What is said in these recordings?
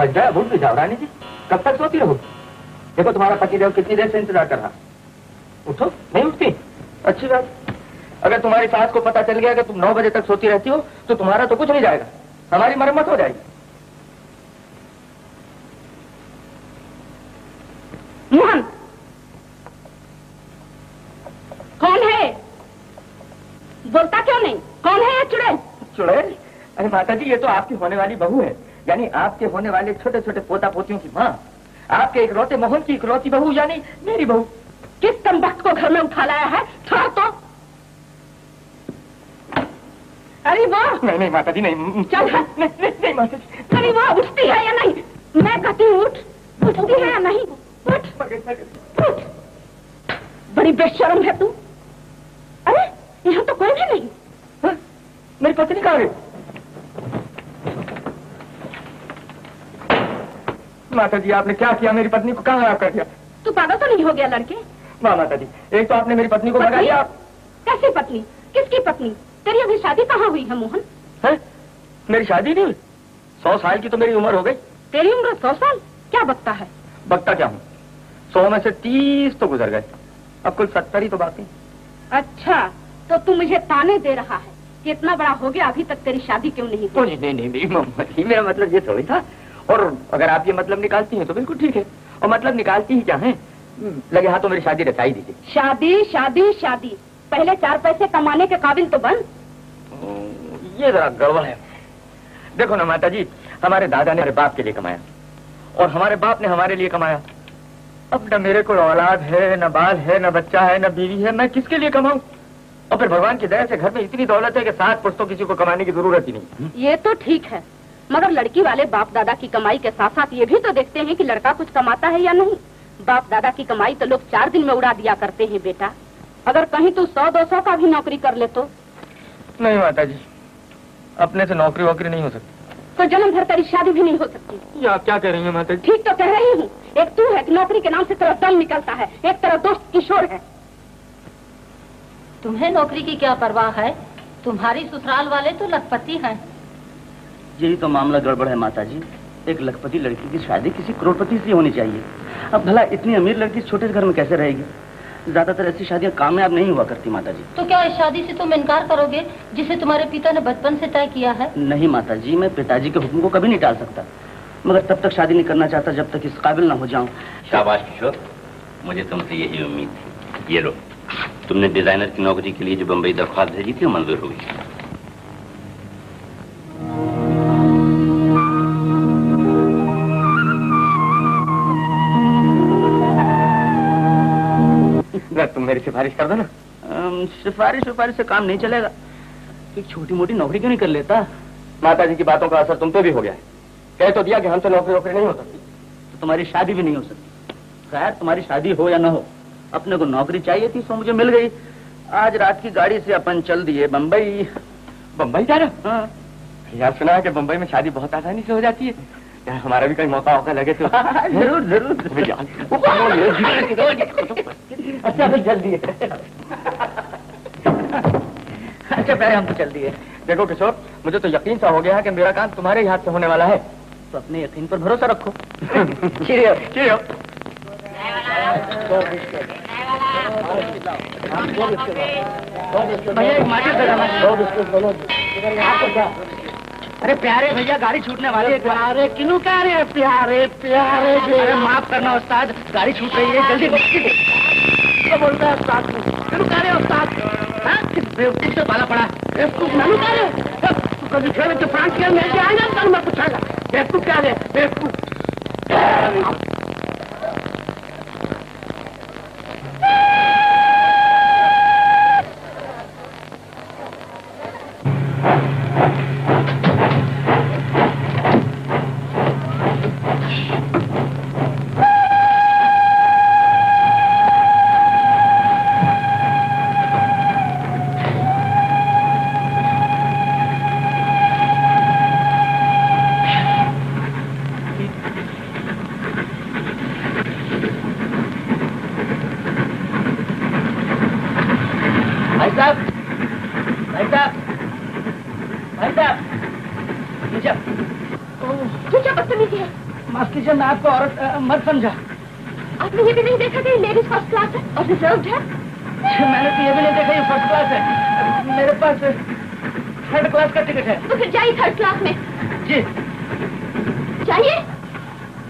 समझ गया, भूल भी जाओ रानी जी। कब तक सोती रहोगी? देखो तुम्हारा पतिदेव कितनी देर से इंतजार कर रहा। उठो। नहीं उठती? अच्छी बात। अगर तुम्हारी सास को पता चल गया कि तुम 9 बजे तक सोती रहती हो तो तुम्हारा तो कुछ नहीं जाएगा, हमारी मरम्मत हो जाएगी। मोहन, कौन है? बोलता क्यों नहीं? कौन है ये चुड़ैल? चुड़ैल? अरे माता जी, ये तो आपकी होने वाली बहू है, यानी आपके होने वाले छोटे छोटे पोता पोतियों की माँ। आपके इकलौते मोहन की इकलौती बहू, यानी मेरी बहू। किस कमबख्त को घर में उठा लाया है? छोड़ तो। अरे वाह! नहीं माता जी, नहीं। चल। नहीं माता जी। अरे वाह, उठती है या नहीं? मैं कहती हूँ उठ। उठती है या नहीं? उठ। बड़ी बेशर्म है तू। अरे यहाँ तो कोई भी नहीं। हाँ? मेरी पत्नी कहाँ है? माता जी, आपने क्या किया? मेरी पत्नी को कहाँ गायब कर दिया? तू पागल तो नहीं हो गया लड़के? वाह माता जी, एक तो आपने मेरी पत्नी को भगा दिया। कैसी पत्नी? किसकी पत्नी? तेरी अभी शादी कहाँ हुई है मोहन? है? मेरी शादी नहीं हुई? 100 साल की तो मेरी उम्र हो गई। तेरी उम्र 100 साल? क्या बकता है? बकता क्या हूँ? 100 में से 30 तो गुजर गए, अब कुल 70 ही तो बाकी। अच्छा, तो तू मुझे ताने दे रहा है कि इतना बड़ा हो गया अभी तक तेरी शादी क्यों नहीं हुई? नहीं, मेरा मतलब ये थोड़ी था। और अगर आप ये मतलब निकालती हैं तो बिल्कुल ठीक है, और मतलब निकालती ही चाहें, लगे हाथों मेरी शादी रचाई दीजिए। शादी शादी शादी, पहले 4 पैसे कमाने के काबिल तो बन। ये जरा गड़बड़ है। देखो ना माता जी, हमारे दादा ने हमारे बाप के लिए कमाया और हमारे बाप ने हमारे लिए कमाया। अब न मेरे को औलाद है, न बाल है, न बच्चा है, न बीवी है, मैं किसके लिए कमाऊं? और फिर भगवान की दया से घर में इतनी दौलत है कि 7 पुश्तों किसी को कमाने की जरूरत ही नहीं। ये तो ठीक है, मगर लड़की वाले बाप दादा की कमाई के साथ साथ ये भी तो देखते हैं कि लड़का कुछ कमाता है या नहीं। बाप दादा की कमाई तो लोग 4 दिन में उड़ा दिया करते हैं बेटा। अगर कहीं तू 100-200 का भी नौकरी कर ले तो? नहीं माता जी, अपने से नौकरी वोकरी नहीं हो सकती। तो जन्म भर तेरी शादी भी नहीं हो सकती। ये आप क्या कह रही हैं माता जी? ठीक तो कह रही हूँ। एक तू है कि नौकरी के नाम से तेरा दम निकलता है, एक तेरा दोस्त किशोर है। तुम्हें नौकरी की क्या परवाह है? तुम्हारी ससुराल वाले तो लखपति हैं। यही तो मामला गड़बड़ है माता जी। एक लखपति लड़की की शादी किसी करोड़पति से होनी चाहिए। अब भला इतनी अमीर लड़की छोटे घर में कैसे रहेगी? ज्यादातर ऐसी शादियां कामयाब नहीं हुआ करती माता जी। तो क्या इस शादी से तुम इनकार करोगे जिसे तुम्हारे पिता ने बचपन से तय किया है? नहीं माता जी, मैं पिताजी के हुक्म को कभी नहीं टाल सकता, मगर तब तक शादी नहीं करना चाहता जब तक इस काबिल ना हो जाऊं। शाबाश किशोर, मुझे तुमसे यही उम्मीद थी। ये लो, तुमने डिजाइनर की नौकरी के लिए जो बम्बई दरख्वास्त भेजी थी मंजूर हुई। तुम मेरी सिफारिश कर दो ना। सिफारिश से काम नहीं चलेगा। एक छोटी मोटी नौकरी क्यों नहीं कर लेता? माता जी की बातों का असर तुम पे भी हो गया है। कह तो दिया कि हमसे नौकरी नहीं हो सकती। तो तुम्हारी शादी भी नहीं हो सकती। खैर, तुम्हारी शादी हो या ना हो, अपने को नौकरी चाहिए थी, सो मुझे मिल गई। आज रात की गाड़ी से अपन चल दिए बम्बई। बम्बई जा रहे? हाँ यार, सुना है कि बम्बई में शादी बहुत आसानी से हो जाती है। यार, हमारा भी कहीं मौका लगे तो। जरूर जरूर। अच्छा तो चल दिए। अच्छा प्यारे, हम तो चल दिए। देखो किशोर, मुझे तो यकीन सा हो गया है कि मेरा काम तुम्हारे ही हाथ से होने वाला है। तो अपने यकीन पर भरोसा रखो। चलिए चलिए। भैया एक माचिस दे देना। अरे प्यारे भैया, गाड़ी छूटने वाली है। प्यारे किनू कह रहे हैं? प्यारे प्यारे। अरे माफ करना उस्ताद, गाड़ी छूट रही है, जल्दी तो बोलता है उस्ताद। किनू कह रहे हैं उस्ताद? बेवकूफ से पाला पड़ा। बेवकूफ मैनू कह रहे? तू कभी खेल तो फ्रांस के मैं आया ना, कल मैं पूछागा बेवकूफ क्या है? बेवकूफ। माफ कीजिए, मैं आपको औरत मत समझा। आपने ये भी नहीं देखा कि लेडीज फर्स्ट क्लास है और रिजर्व्ड है? मैंने तो ये भी नहीं देखा ये फर्स्ट क्लास है, मेरे पास थर्ड क्लास का टिकट है। तो फिर जाइए थर्ड क्लास में। जी जाइए।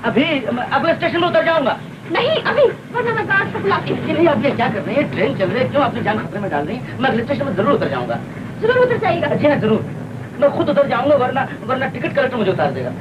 अभी अगले स्टेशन में उतर जाऊंगा। नहीं अभी, वरना मैं गार्ड को बुलाती हूँ। नहीं, आप ये क्या कर रही हैं? ट्रेन चल रही है, क्यों अपनी जान खतरे में डाल रही हैं? मैं अगले स्टेशन में जरूर उतर जाऊंगा। जरूर उतर जाइएगा? जी हाँ जरूर, मैं खुद उतर जाऊंगा, वरना टिकट कलेक्टर मुझे उतार देगा।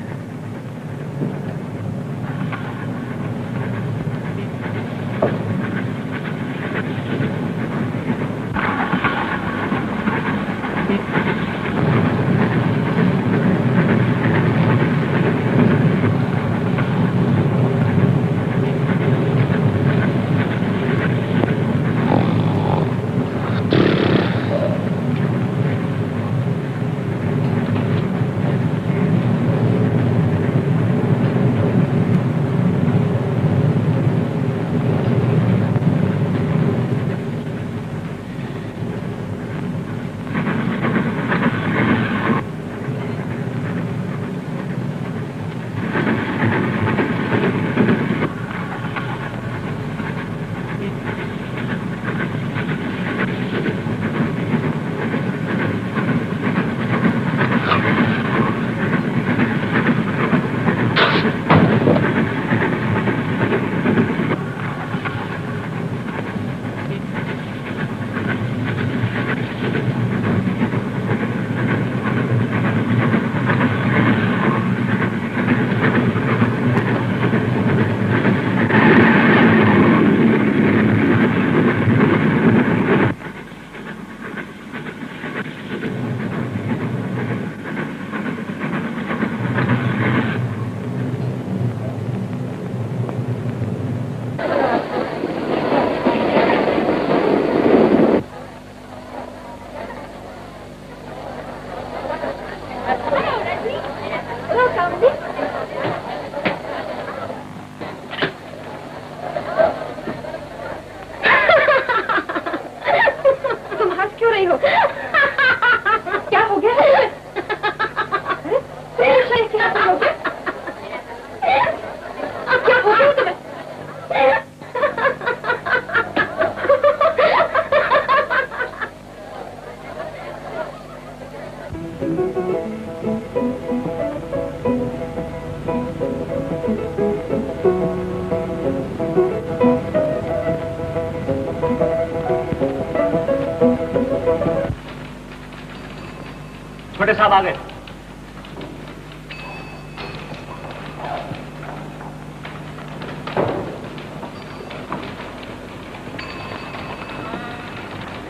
छोटे साहब आ गए।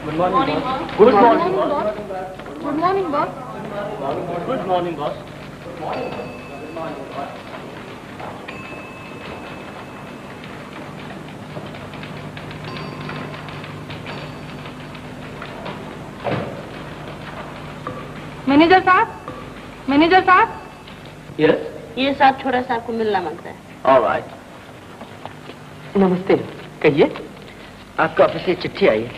Good morning boss. Good morning boss. Good morning boss. Good morning boss. Manager साहब, मैनेजर साहब। यस, ये साहब छोटा साहब को मिलना मांगता है। ऑलराइट। नमस्ते, कहिए। आपका ऑफिस से चिट्ठी आई है।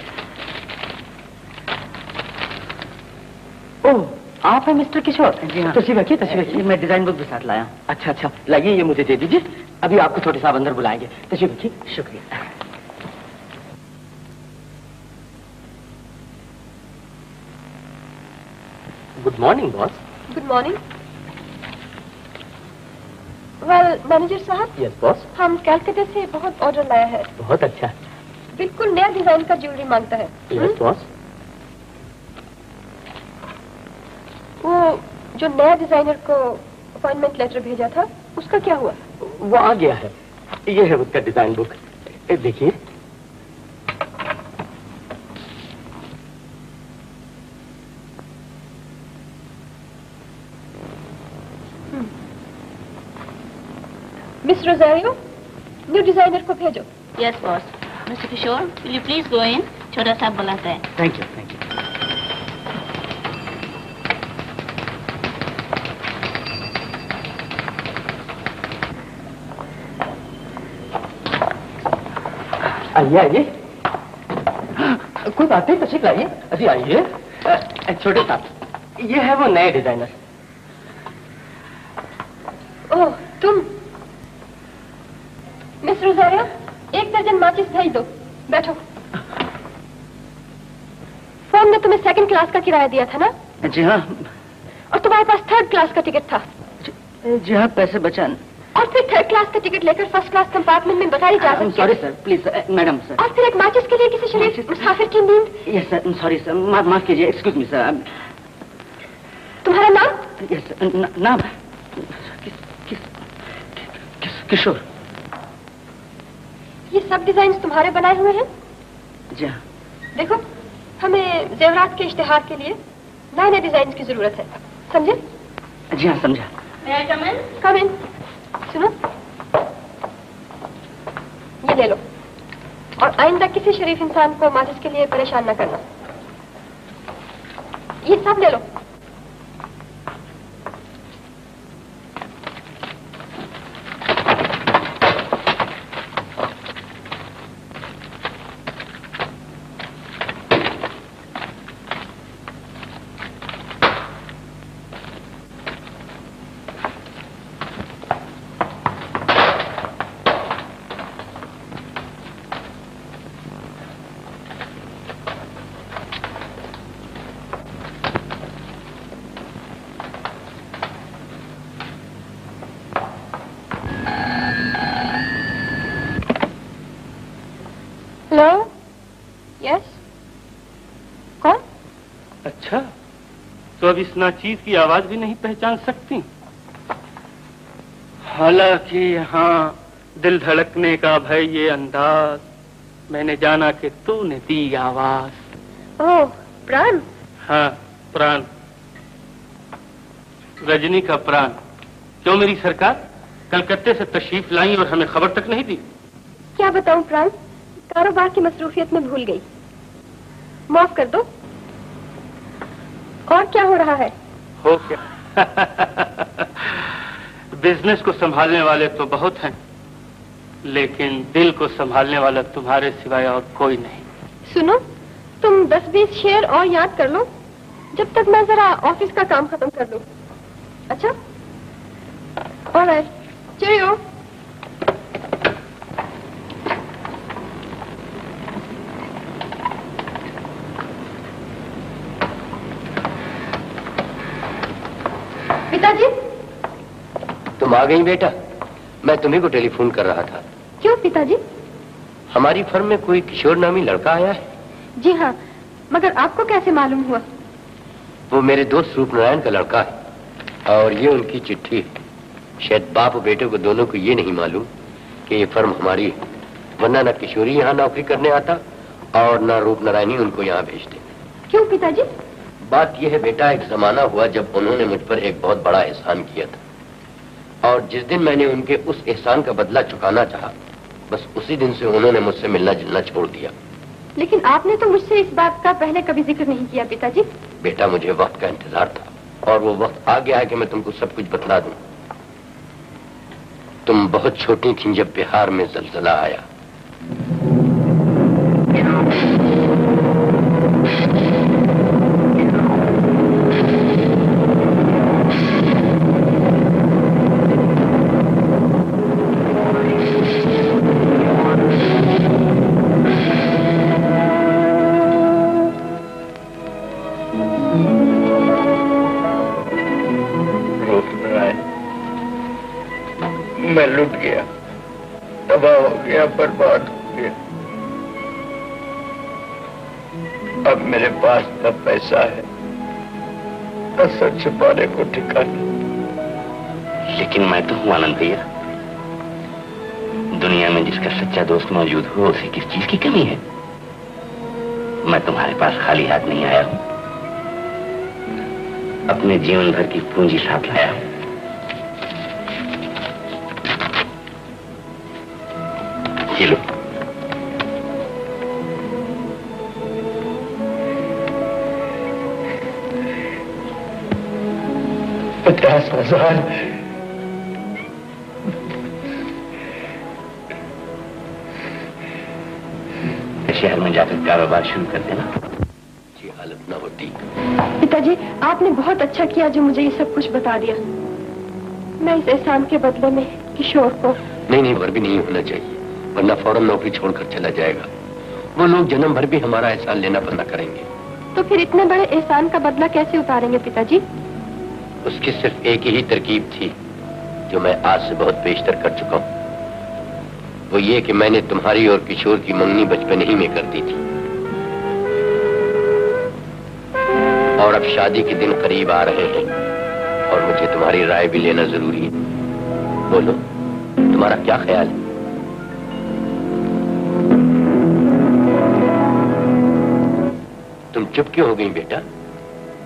ओह, आप हैं मिस्टर किशोर? जी हाँ। तशरीफ रखिए, तशरीफ रखिए। मैं डिजाइन बुक भी साथ लाया। अच्छा अच्छा, लाइए, ये मुझे दे दीजिए। अभी आपको छोटे साहब अंदर बुलाएंगे। तशरीफ रखिए। शुक्रिया। Good morning boss. Good morning. Well manager साहब। Yes boss. हम कलकत्ता से बहुत ऑर्डर लाया है। बहुत अच्छा। बिल्कुल नया डिजाइन का ज्वेलरी मांगता है। Yes boss. वो जो नया डिजाइनर को अपॉइंटमेंट लेटर भेजा था, उसका क्या हुआ? वो आ गया है। ये है उसका डिजाइन बुक, देखिए। मिस रोजारियो, न्यू डिजाइनर को भेजो। Yes boss. Mister Kishore, will you please go in? छोटा साहब बुलाता है। Thank you, thank you. आइए आइए, कोई बात नहीं, तशरीफ लाइए। अजी आइए। छोटे साहब, ये है वो नए डिजाइनर। ओह तुम, मिस रोजारियो, 1 दर्जन माचिस भेज दो। बैठो। फोन ने तुम्हें 2nd क्लास का किराया दिया था ना? जी हाँ। और तुम्हारे पास 3rd क्लास का टिकट था? जी हाँ, पैसे बचान। और फिर 3rd क्लास का टिकट लेकर 1st क्लास कंपार्टमेंट में बताई जा सकती है। Sorry sir, please madam sir. और फिर एक माचिस के लिए किसी शरीफ मुसाफिर की नींद। यस सर, सॉरी सर, माफ कीजिए, एक्सक्यूज मी सर। तुम्हारा नाम? यस सर, नाम किशोर। ये सब डिजाइन तुम्हारे बनाए हुए हैं? जी हाँ। देखो, हमें जेवरात के इश्तिहार के लिए नए डिजाइन की जरूरत है, समझे? जी हाँ, समझा। कम इन। सुनो, ये ले लो और आइंदा किसी शरीफ इंसान को माचिस के लिए परेशान न करना। ये सब ले लो। अच्छा, तो अब इस नाचीज की आवाज भी नहीं पहचान सकती? हालांकि यहाँ दिल धड़कने का भय ये अंदाज, मैंने जाना कि तूने दी आवाज। ओह, प्राण? हाँ, प्राण, रजनी का प्राण। क्यों मेरी सरकार, कलकत्ते से तशरीफ लाई और हमें खबर तक नहीं दी? क्या बताऊं प्राण, कारोबार की मसरूफियत में भूल गई। माफ कर दो। और क्या हो रहा है? हो क्या? बिजनेस को संभालने वाले तो बहुत हैं, लेकिन दिल को संभालने वाला तुम्हारे सिवाय और कोई नहीं। सुनो, तुम 10-20 शेर और याद कर लो, जब तक मैं जरा ऑफिस का काम खत्म कर लूं। अच्छा? ऑलराइट, चलिए। पिताजी, तुम आ गई बेटा? मैं तुम्ही को टेलीफोन कर रहा था। क्यों पिताजी? हमारी फर्म में कोई किशोर नामी लड़का आया है। जी हाँ, मगर आपको कैसे मालूम हुआ? वो मेरे दोस्त रूपनारायण का लड़का है और ये उनकी चिट्ठी है। शायद बाप और बेटे को दोनों को ये नहीं मालूम कि ये फर्म हमारी है, वरना न किशोरी यहाँ नौकरी करने आता और न रूपनारायण ही उनको यहाँ भेजते। क्यों पिताजी? बात यह है बेटा, एक जमाना हुआ जब उन्होंने मुझ पर एक बहुत बड़ा एहसान किया था और जिस दिन मैंने उनके उस एहसान का बदला चुकाना चाहा, बस उसी दिन से उन्होंने मुझसे मिलना जुलना छोड़ दिया। लेकिन आपने तो मुझसे इस बात का पहले कभी जिक्र नहीं किया पिताजी। बेटा, मुझे वक्त का इंतजार था और वो वक्त आ गया है कि मैं तुमको सब कुछ बतला दूं। तुम बहुत छोटी थी जब बिहार में जलजला आया। मैं लुट गया, तबाह हो गया, बर्बाद हो गया। अब मेरे पास न पैसा है, न सच छुपाने को ठिकाना। लेकिन मैं तो हूं आनंद भैया, दुनिया में जिसका सच्चा दोस्त मौजूद हो उसे किस चीज की कमी है? मैं तुम्हारे पास खाली हाथ नहीं आया हूं, अपने जीवन भर की पूंजी साथ लाया हूं। चलो, 50,000। शहर में जाकर कारोबार शुरू कर देना। ये हालत ना होती। पिताजी, आपने बहुत अच्छा किया जो मुझे ये सब कुछ बता दिया। मैं इस एहसान के बदले में किशोर को नहीं, भर भी नहीं होना चाहिए, वरना फौरन नौकरी छोड़कर चला जाएगा। वो लोग जन्म भर भी हमारा एहसान लेना बंद करेंगे। तो फिर इतने बड़े एहसान का बदला कैसे उतारेंगे पिताजी? उसकी सिर्फ एक ही तरकीब थी जो मैं आज से बहुत बेशतर कर चुका हूँ। वो ये कि मैंने तुम्हारी और किशोर की मंगनी बचपन ही में कर दी थी, और अब शादी के दिन करीब आ रहे हैं और मुझे तुम्हारी राय भी लेना जरूरी है। बोलो, तुम्हारा क्या ख्याल है? तुम चुप क्यों हो गई बेटा?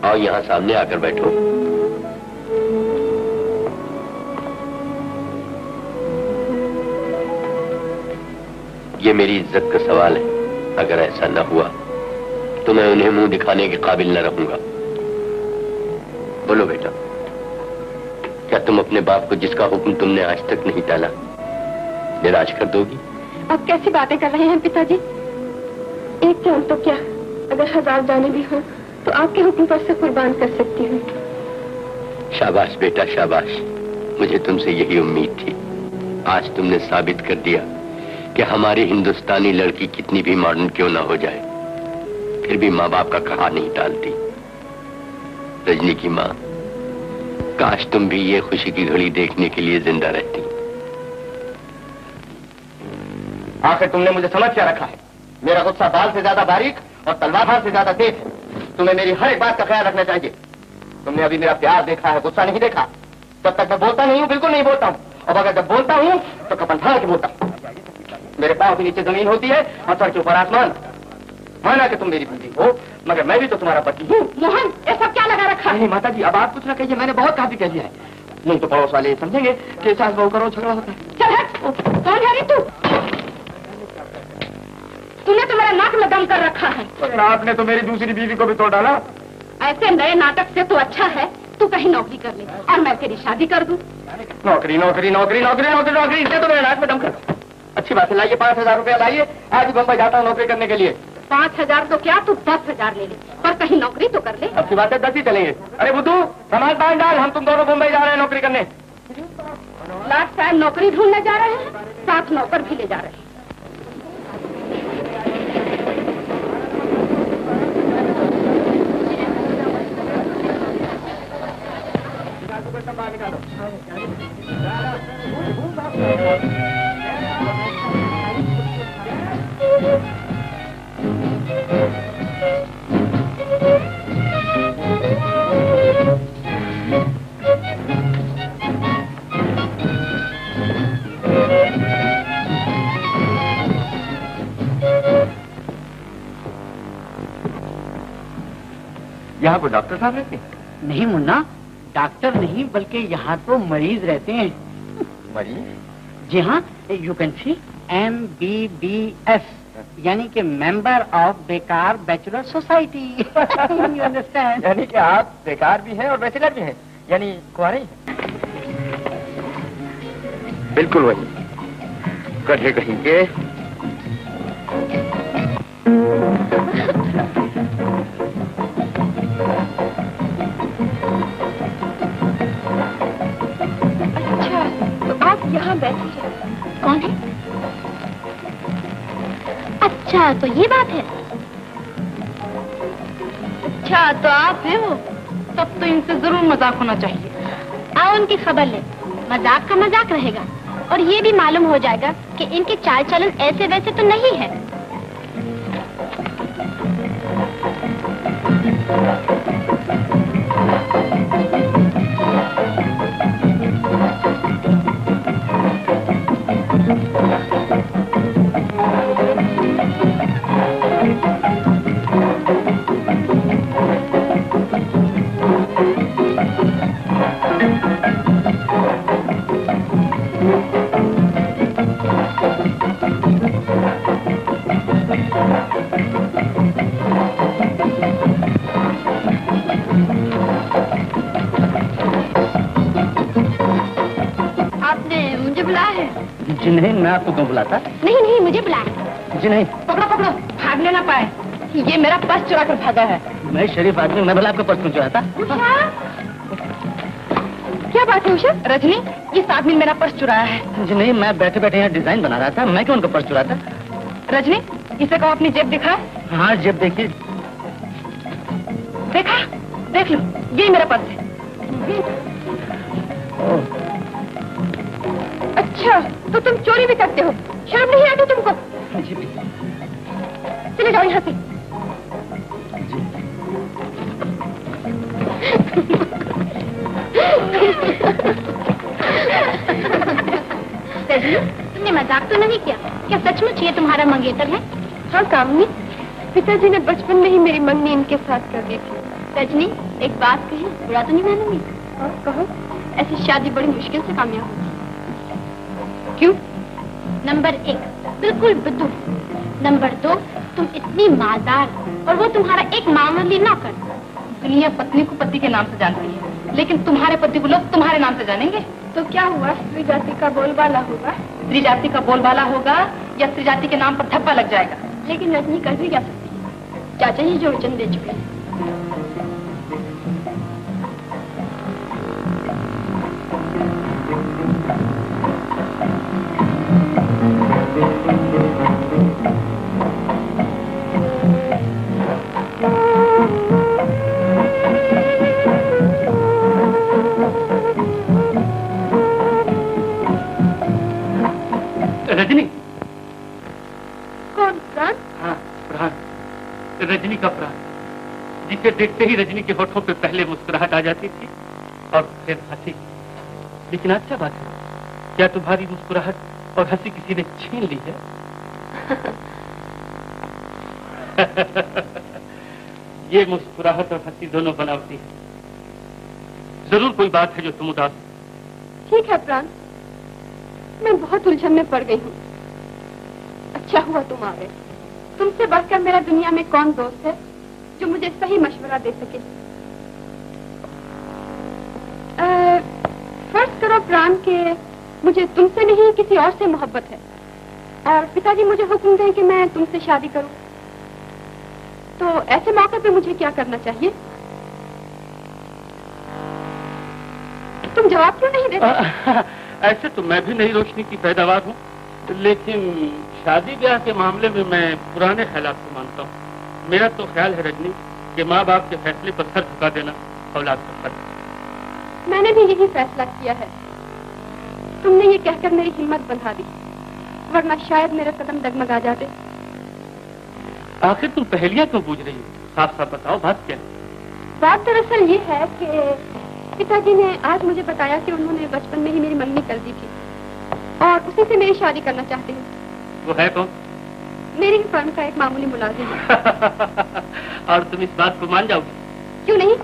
आओ यहां सामने आकर बैठो। ये मेरी इज्जत का सवाल है, अगर ऐसा न हुआ तो मैं उन्हें मुंह दिखाने के काबिल न रहूंगा। बोलो बेटा, क्या तुम अपने बाप को, जिसका हुक्म तुमने आज तक नहीं टाला, निराश कर दोगी? आप कैसी बातें कर रहे हैं पिताजी? एक जान तो क्या, अगर 1000 जाने भी हो तो आपके हुक्म पर से कुर्बान कर सकती हूँ। शाबाश बेटा, शाबाश। मुझे तुमसे यही उम्मीद थी। आज तुमने साबित कर दिया कि हमारी हिंदुस्तानी लड़की कितनी भी मॉडर्न क्यों ना हो जाए, फिर भी माँ बाप का कहा नहीं टालती। रजनी की माँ, काश तुम भी ये खुशी की घड़ी देखने के लिए जिंदा रहती। आखिर तुमने मुझे समझ क्या रखा है? मेरा गुस्सा बाल से ज्यादा बारीक और तलवार से ज्यादा तेज है। तुम्हें मेरी हर एक बात का ख्याल रखना चाहिए। तुमने अभी मेरा प्यार देखा है, गुस्सा नहीं देखा। तब तक मैं बोलता नहीं हूँ, बिल्कुल नहीं बोलता हूँ। अब अगर जब बोलता हूँ तो कपन फाड़ के बोलता हूँ। मेरे पाँव के नीचे जमीन होती है और सर के ऊपर आसमान। माना कि तुम मेरी बीवी हो, मगर मैं भी तो तुम्हारा पति हूँ। मोहन, ये सब क्या लगा रखा? नहीं माता जी, अब आप कुछ ना कहिए, मैंने बहुत काफी कह दिया है। नहीं तो पड़ोस वाले समझेंगे कि सास बहू करो झगड़ा होता है। चल हट, कौन है रे तू? तूने तो मेरा नाक में दम कर रखा है। पर आपने तो मेरी दूसरी बीवी को भी तोड़ डाला। ऐसे नए नाटक से तो अच्छा है तू कहीं नौकरी कर ले और मैं तेरी शादी कर दूं। नौकरी नौकरी नौकरी नौकरी नौकरी नौकरी, इससे तो मेरे नाक में दम कर। अच्छी बात है, लाइए 5000 रुपया लाइए, आज ही बम्बई जाता हूँ नौकरी करने के लिए। 5000 तो क्या, तू 10,000 ले ले, पर कहीं नौकरी तो कर ले। अच्छी बात है, 10 ही चलेंगे। अरे बुद्धू, सामान पान डाल, हम तुम दोनों मुंबई जा रहे हैं नौकरी करने। लाट साहब नौकरी ढूंढने जा रहे हैं, साथ नौकर भी ले जा रहे हैं। यहाँ कोई डॉक्टर साहब रहते? नहीं मुन्ना, डॉक्टर नहीं बल्कि यहाँ तो मरीज रहते हैं। मरीज? जी हाँ, यू कैन सी MBBS, यानी कि मेंबर ऑफ बेकार बैचलर सोसाइटी। You understand? यानी कि आप बेकार भी हैं और बैचलर भी हैं, यानी कुंवारे हैं। बिल्कुल वही गधे कहीं के। अच्छा, तो आप यहाँ बैठिए। कौन है? अच्छा, तो ये बात है। अच्छा, तो आप हैं वो? तब तो इनसे जरूर मजाक होना चाहिए। आओ उनकी खबर ले, मजाक का मजाक रहेगा और ये भी मालूम हो जाएगा कि इनके चाल चलन ऐसे वैसे तो नहीं है। जी नहीं, मैं आपको क्यों बुलाता? नहीं नहीं, मुझे बुलाया। जी नहीं। पकड़ो पकड़ो, भागने ना पाए। ये मेरा पर्स चुरा कर भागा है। मैं शरीफ आदमी, मैं भला आपका पर्स क्यों चुराता? क्या क्या बात है उषा? रजनी, इस आदमी ने मेरा पर्स चुराया है। जी नहीं, मैं बैठे बैठे यहाँ डिजाइन बना रहा था, मैं क्यों उनका पर्स चुराता? रजनी, इसे कहो अपनी जेब दिखा। हाँ जेब देखिए। देखा? देख लो, ये मेरा पर्स है। अच्छा, तो तुम चोरी भी करते हो? शर्म नहीं आती तुमको? जी चले जाओ यहाँ से। तुमने मजाक तो नहीं किया? क्या सचमुच ये तुम्हारा मंगेतर है? हाँ कामनी, पिताजी ने बचपन में ही मेरी मंगनी इनके साथ कर दी थी। रजनी, एक बात कही, बुरा तो नहीं मानूंगी? हाँ कहो। ऐसी शादी बड़ी मुश्किल से कामयाब होगी। क्यों? नंबर 1, बिल्कुल बुद्धू। नंबर 2, तुम इतनी मालदार और वो तुम्हारा एक मामूली नौकर। दुनिया पत्नी को पति के नाम से जानती है, लेकिन तुम्हारे पति को लोग तुम्हारे नाम से जानेंगे। तो क्या हुआ, स्त्री जाति का बोलबाला होगा? स्त्री जाति का बोलबाला होगा या स्त्री जाति के नाम पर थप्पा लग जाएगा। लेकिन रजनी कर भी क्या सकती है? चाचा जी जो वचन दे चुके हैं। रजनी। कौन? प्राण? हाँ प्राण, रजनी का प्राण, जिसे देखते ही रजनी के होठों पे पहले मुस्कुराहट आ जाती थी और फिर हंसी। लेकिन अच्छा बात है, क्या तुम्हारी मुस्कुराहट और हंसी किसी ने छीन ली है? ये मुस्कुराहट और हंसी दोनों बनावटी है। जरूर कोई बात है जो तुम उदास। ठीक है प्राण, मैं बहुत उलझन में पड़ गई हूँ। अच्छा हुआ तुम आ गए। तुमसे बढ़कर मेरा दुनिया में कौन दोस्त है जो मुझे सही मशवरा दे सके? फर्ज करो प्राण के मुझे तुमसे नहीं किसी और से मोहब्बत है और पिताजी मुझे हुक्म दें कि मैं तुमसे शादी करूं, तो ऐसे मौके पे मुझे क्या करना चाहिए? तुम जवाब क्यों नहीं देते? ऐसे तो मैं भी नई रोशनी की पैदावार हूँ, लेकिन शादी ब्याह के मामले में मैं पुराने ख्यालात को मानता हूँ। मेरा तो ख्याल है रजनी कि माँ बाप के फैसले पर सर झुका देना औलाद का फर्ज। मैंने भी यही फैसला किया है। तुमने ये कहकर मेरी हिम्मत बंधा दी, वरना शायद मेरे कदम डगमगा जाते। आखिर तुम पहेलियां क्यों पूछ रही हो? साफ साफ बताओ, बात क्या है? बात दरअसल ये है कि पिताजी ने आज मुझे बताया कि उन्होंने बचपन में ही मेरी मंगनी कर दी थी और उसी से मेरी शादी करना चाहते हैं। वो है कौन? मेरी ही फर्म का एक मामूली मुलाजिम है। और तुम इस बात को मान जाओगी? क्यों नहीं,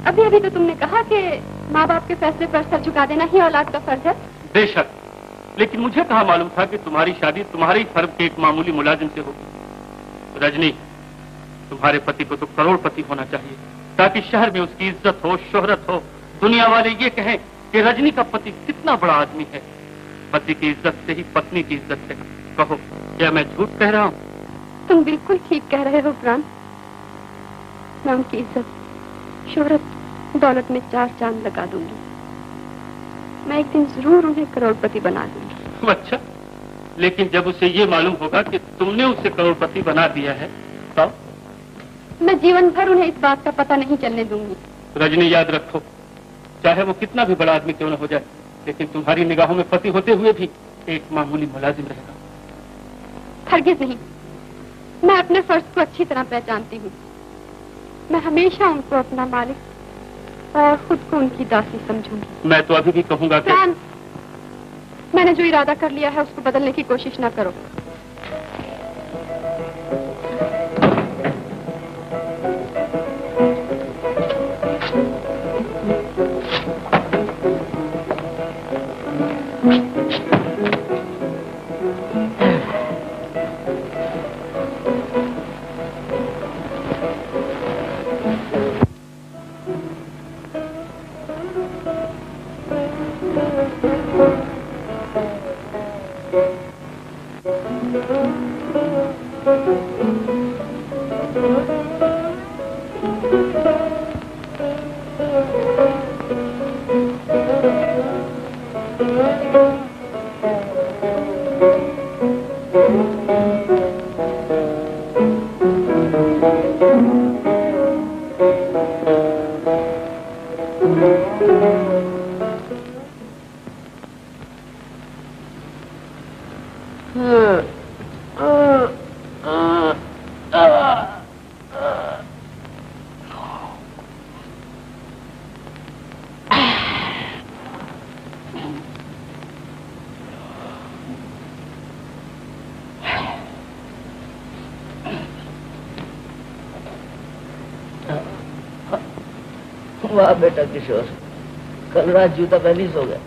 अभी अभी तो तुमने कहा कि माँ बाप के फैसले पर सर झुका देना ही औलाद का फर्ज है। बेशक, लेकिन मुझे कहाँ मालूम था कि तुम्हारी शादी तुम्हारी फर्म के एक मामूली मुलाजिम से होगी। रजनी, तुम्हारे पति को तो करोड़पति होना चाहिए ताकि शहर में उसकी इज्जत हो, शोहरत हो, दुनिया वाले ये कहें कि रजनी का पति कितना बड़ा आदमी है। पति की इज्जत से ही पत्नी की इज्जत है। कहो, क्या मैं झूठ कह रहा हूँ? तुम बिल्कुल ठीक कह रहे हो प्राण। मैं उनकी इज्जत, शोहरत, दौलत में 4 चांद लगा दूंगी। मैं एक दिन जरूर उन्हें करोड़पति बना दूंगी। अच्छा, लेकिन जब उसे ये मालूम होगा कि तुमने उसे करोड़पति बना दिया है तो? मैं जीवन भर उन्हें इस बात का पता नहीं चलने दूंगी। रजनी, याद रखो, चाहे वो कितना भी बड़ा आदमी क्यों न हो जाए, लेकिन तुम्हारी निगाहों में पति होते हुए भी एक मामूली मुलाजिम रहेगा। हरगिज नहीं, मैं अपने फर्ज को अच्छी तरह पहचानती हूँ। मैं हमेशा उनको अपना मालिक और खुद को उनकी दासी समझूंगी। मैं तो अभी भी कहूँगा कि मैंने जो इरादा कर लिया है उसको बदलने की कोशिश ना करो। वाह बेटा किशोर, कल रात जूता पहले ही सो गया।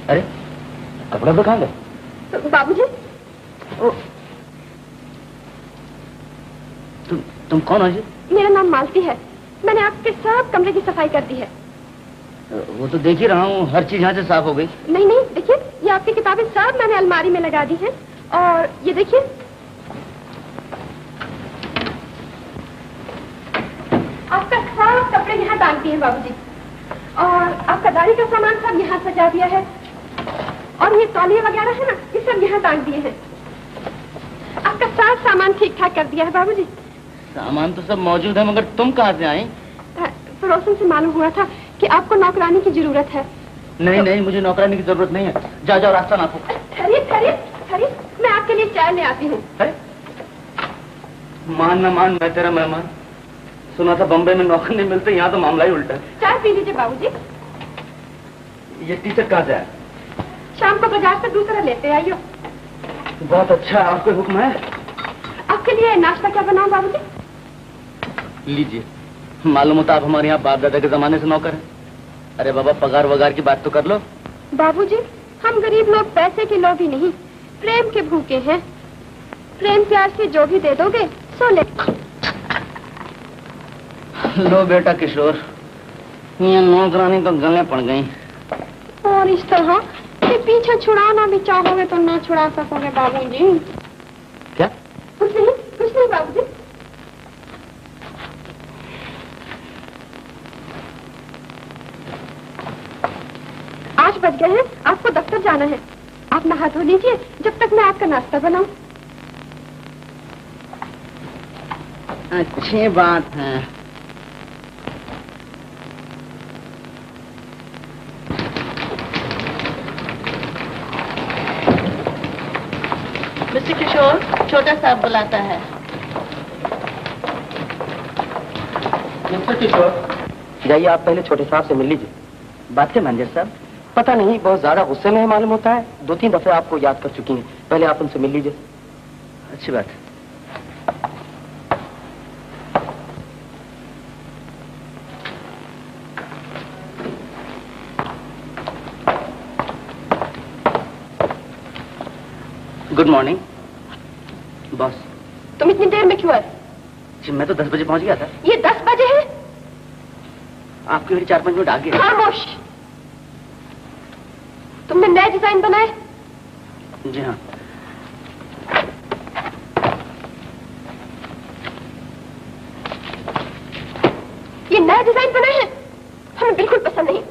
अरे कपड़ा तो कहाँ गए? बाबूजी। तुम कौन हो जी? मेरा नाम मालती है। मैंने आपके सब कमरे की सफाई कर दी है। वो तो देख ही रहा हूँ, हर चीज यहाँ से साफ हो गई। नहीं नहीं, देखिए ये आपकी किताबें सब मैंने अलमारी में लगा दी हैं। और ये देखिए, आपका सब कपड़े यहाँ टांग दिए हैं बाबूजी। और आपका दाढ़ी का सामान सब यहाँ सजा दिया है। और ये तौलिए वगैरह है ना, ये सब यहाँ टांग दिए हैं। आपका सारा सामान ठीक ठाक कर दिया है बाबूजी। सामान तो सब मौजूद है, मगर तुम कहाँ से आई? पड़ोसन से मालूम हुआ था कि आपको नौकरानी की जरूरत है। नहीं नहीं, मुझे नौकरानी की जरूरत नहीं है। जाओ जाओ, रास्ता नापो। ठहरिए ठहरिए ठहरिए, मैं आपके लिए चाय ले आती हूँ। मान न मान, मैं तेरा मेहमान। सुना था बम्बई में नौकर नहीं मिलते, यहाँ तो मामला ही उल्टा है। चाय पी लीजिए बाबूजी। ये टीचर कहाँ से है? शाम को बाजार से दूसरा लेते आइयो। बहुत अच्छा, आपको हुक्म है। आपके लिए नाश्ता क्या बनाऊं बाबूजी? लीजिए। मालूम होता आप हमारे यहाँ बाप दादा के जमाने से नौकर हैं। अरे बाबा, पगार वगार की बात तो कर लो। बाबूजी, हम गरीब लोग पैसे के लोग ही नहीं, प्रेम के भूखे हैं। प्रेम प्यार से जो भी दे दोगे सो ले। लो बेटा किशोर, ये नौकरानी तो गले पड़ गई। और इस तरह के पीछे छुड़ाना भी चाहोगे तो ना छुड़ा सकोगे बाबूजी। क्या? कुछ नहीं बाबूजी। आज बज गए हैं, आपको दफ्तर जाना है। आप नहा धो लीजिए जब तक मैं आपका नाश्ता बनाऊं। अच्छी बात है। मिस्टर किशोर, छोटा साहब बुलाता है। मिस्टर किशोर, जाइए, आप पहले छोटे साहब से मिल लीजिए। बात क्या मैनेजर साहब? पता नहीं, बहुत ज्यादा गुस्से में है मालूम होता है। 2-3 दफे आपको याद कर चुकी हैं। पहले आप उनसे मिल लीजिए। अच्छी बात। Good morning boss. तुम इतनी देर में क्यों आए? जी मैं तो 10 बजे पहुंच गया था। ये 10 बजे है? आपकी घड़ी 4-5 मिनट आगे है। खामोश। तुमने नए डिजाइन बनाए? जी हाँ। ये नए डिजाइन बनाए हैं? हमें बिल्कुल पसंद नहीं।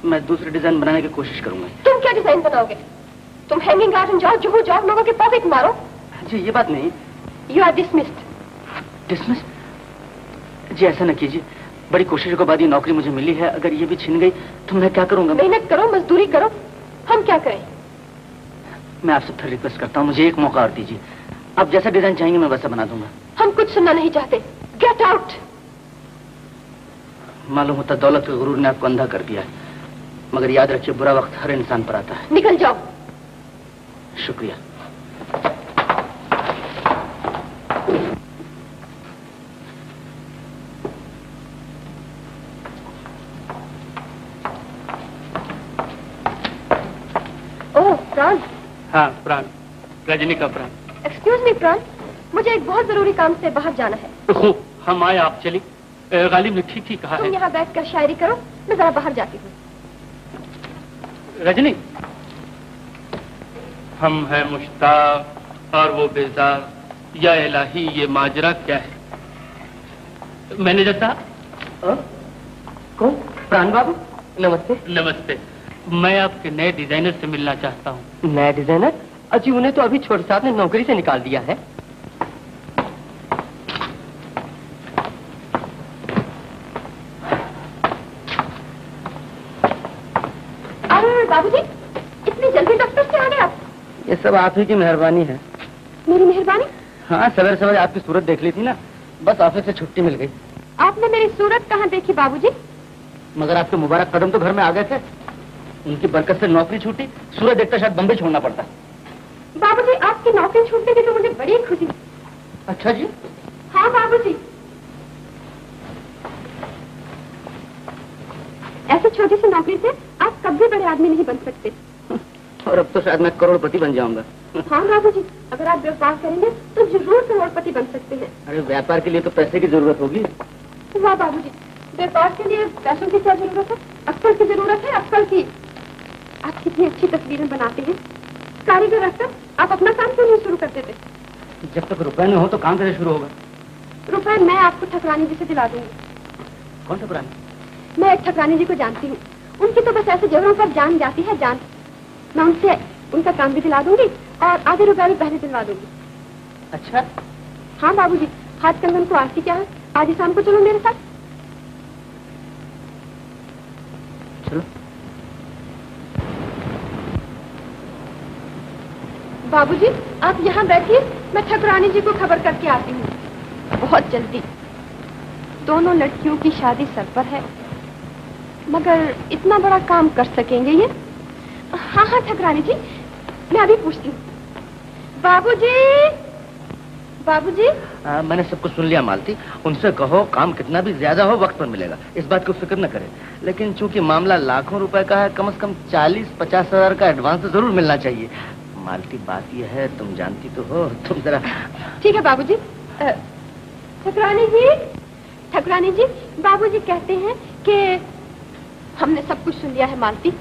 मैं दूसरे डिजाइन बनाने की कोशिश करूंगा। तुम क्या डिजाइन बनाओगे? तुम हैंगिंग गार्डन जाओ, जुहू जाओ, लोगों के पॉकेट मारो। जी ये बात नहीं। You are dismissed. डिसमिस? जी ऐसा न कीजिए, बड़ी कोशिशों के बाद ये नौकरी मुझे मिली है। अगर ये भी छिन गई तो मैं क्या करूंगा? मेहनत करो, मजदूरी करो, हम क्या करें? मैं आपसे फिर रिक्वेस्ट करता हूँ, मुझे एक मौका और दीजिए। आप जैसा डिजाइन चाहेंगे मैं वैसा बना दूंगा। हम कुछ सुनना नहीं चाहते। Get out. मालूम होता दौलत के गुरूर ने आपको अंधा कर दिया है, मगर याद रखिए बुरा वक्त हर इंसान पर आता है। निकल जाओ। शुक्रिया। ओह प्राण। हाँ प्राण, रजनी का प्राण। एक्सक्यूज मी प्राण, मुझे एक बहुत जरूरी काम से बाहर जाना है। हम आए, आप चली। गालिब ने ठीक ही कहा तुम है। यहाँ बैठकर शायरी करो, मैं जरा बाहर जाती हूँ। रजनी, हम है मुश्ताक और वो बेजार, या इलाही ये माजरा क्या है? मैनेजर साहब। कौन? प्राण बाबू, नमस्ते। नमस्ते। मैं आपके नए डिजाइनर से मिलना चाहता हूँ। नया डिजाइनर? अजी उन्हें तो अभी छोटे साहब ने नौकरी से निकाल दिया है। अरे बाबूजी, इतनी जल्दी दफ्तर से आ गए आप? ये सब आप ही की मेहरबानी है। मेरी मेहरबानी? हाँ, सवेरे सवेरे आपकी सूरत देख ली थी ना, बस ऑफिस से छुट्टी मिल गई। आपने मेरी सूरत कहाँ देखी बाबूजी? मगर आपके मुबारक कदम तो घर में आ गए थे। उनकी बरकत से नौकरी छूटी, सूरज देखता शायद बम्बई छोड़ना पड़ता। बाबूजी, आपकी नौकरी छूटने की तो मुझे बड़ी खुशी। अच्छा जी? हाँ बाबूजी। ऐसी छोटी सी नौकरी से आप कभी बड़े आदमी नहीं बन सकते। और अब तो शायद मैं करोड़पति बन जाऊंगा। हाँ बाबूजी, अगर आप व्यापार करेंगे तो जरूर करोड़पति बन सकते हैं। अरे व्यापार के लिए तो पैसे की जरूरत होगी। वाह बाबूजी, व्यापार के लिए पैसों की क्या जरूरत है? अक्ल की जरूरत है, अक्ल की। आप कितनी अच्छी तस्वीरें बनाते हैं। कारीगर रखकर आप अपना काम क्यों नहीं शुरू कर देते? जब तक रुपए न हो तो काम कैसे शुरू होगा? रुपए मैं आपको ठकरानी जी से दिला दूंगी। कौन ठकरानी? मैं एक ठकरानी जी को जानती हूँ। उनकी तो बस ऐसे जगहों पर जान जाती है, जान। मैं उनसे उनका काम भी दिला दूंगी और आधे रुपए भी पहले दिलवा दूंगी। अच्छा? हाँ बाबूजी, हाथ कंगन को आरती क्या है? आज ही शाम को चलो मेरे साथ। चलो। बाबूजी, आप यहाँ बैठिए, मैं ठकुरानी जी को खबर करके आती हूँ बहुत जल्दी। दोनों लड़कियों की शादी सर पर है, मगर इतना बड़ा काम कर सकेंगे ये? हाँ हाँ ठकुरानी जी, मैं अभी पूछती हूँ। बाबूजी, बाबूजी। मैंने सब कुछ सुन लिया मालती। उनसे कहो काम कितना भी ज्यादा हो वक्त पर मिलेगा, इस बात को फिक्र न करें। लेकिन चूंकि मामला लाखों रुपए का है, कम से कम 40-50 हजार का एडवांस तो जरूर मिलना चाहिए। मालती बात यह है, तुम जानती तो हो, तुम जरा। ठीक है बाबूजी। ठकुरानी जी, ठकुरानी जी, बाबूजी कहते हैं कि हमने सब कुछ सुन लिया है मालती।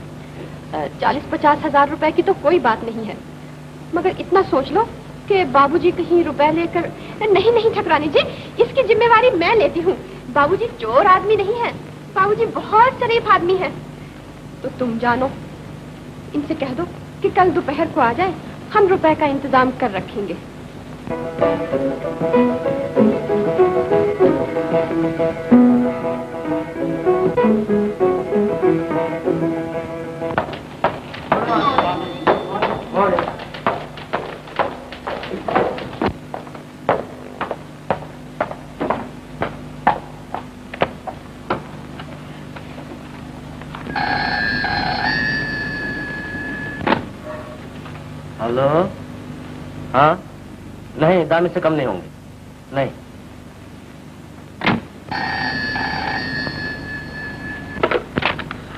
40-50 हजार रुपए की तो कोई बात नहीं है, मगर इतना सोच लो कि बाबूजी कहीं रुपए लेकर। नहीं नहीं ठकुरानी जी, इसकी जिम्मेवारी मैं लेती हूँ। बाबूजी चोर आदमी नहीं है, बाबूजी बहुत शरीफ आदमी है। तो तुम जानो, इनसे कह दो कि कल दोपहर को आ जाए, हम रुपए का इंतजाम कर रखेंगे। हेलो? हाँ? नहीं, दाम इससे कम नहीं होंगे। नहीं।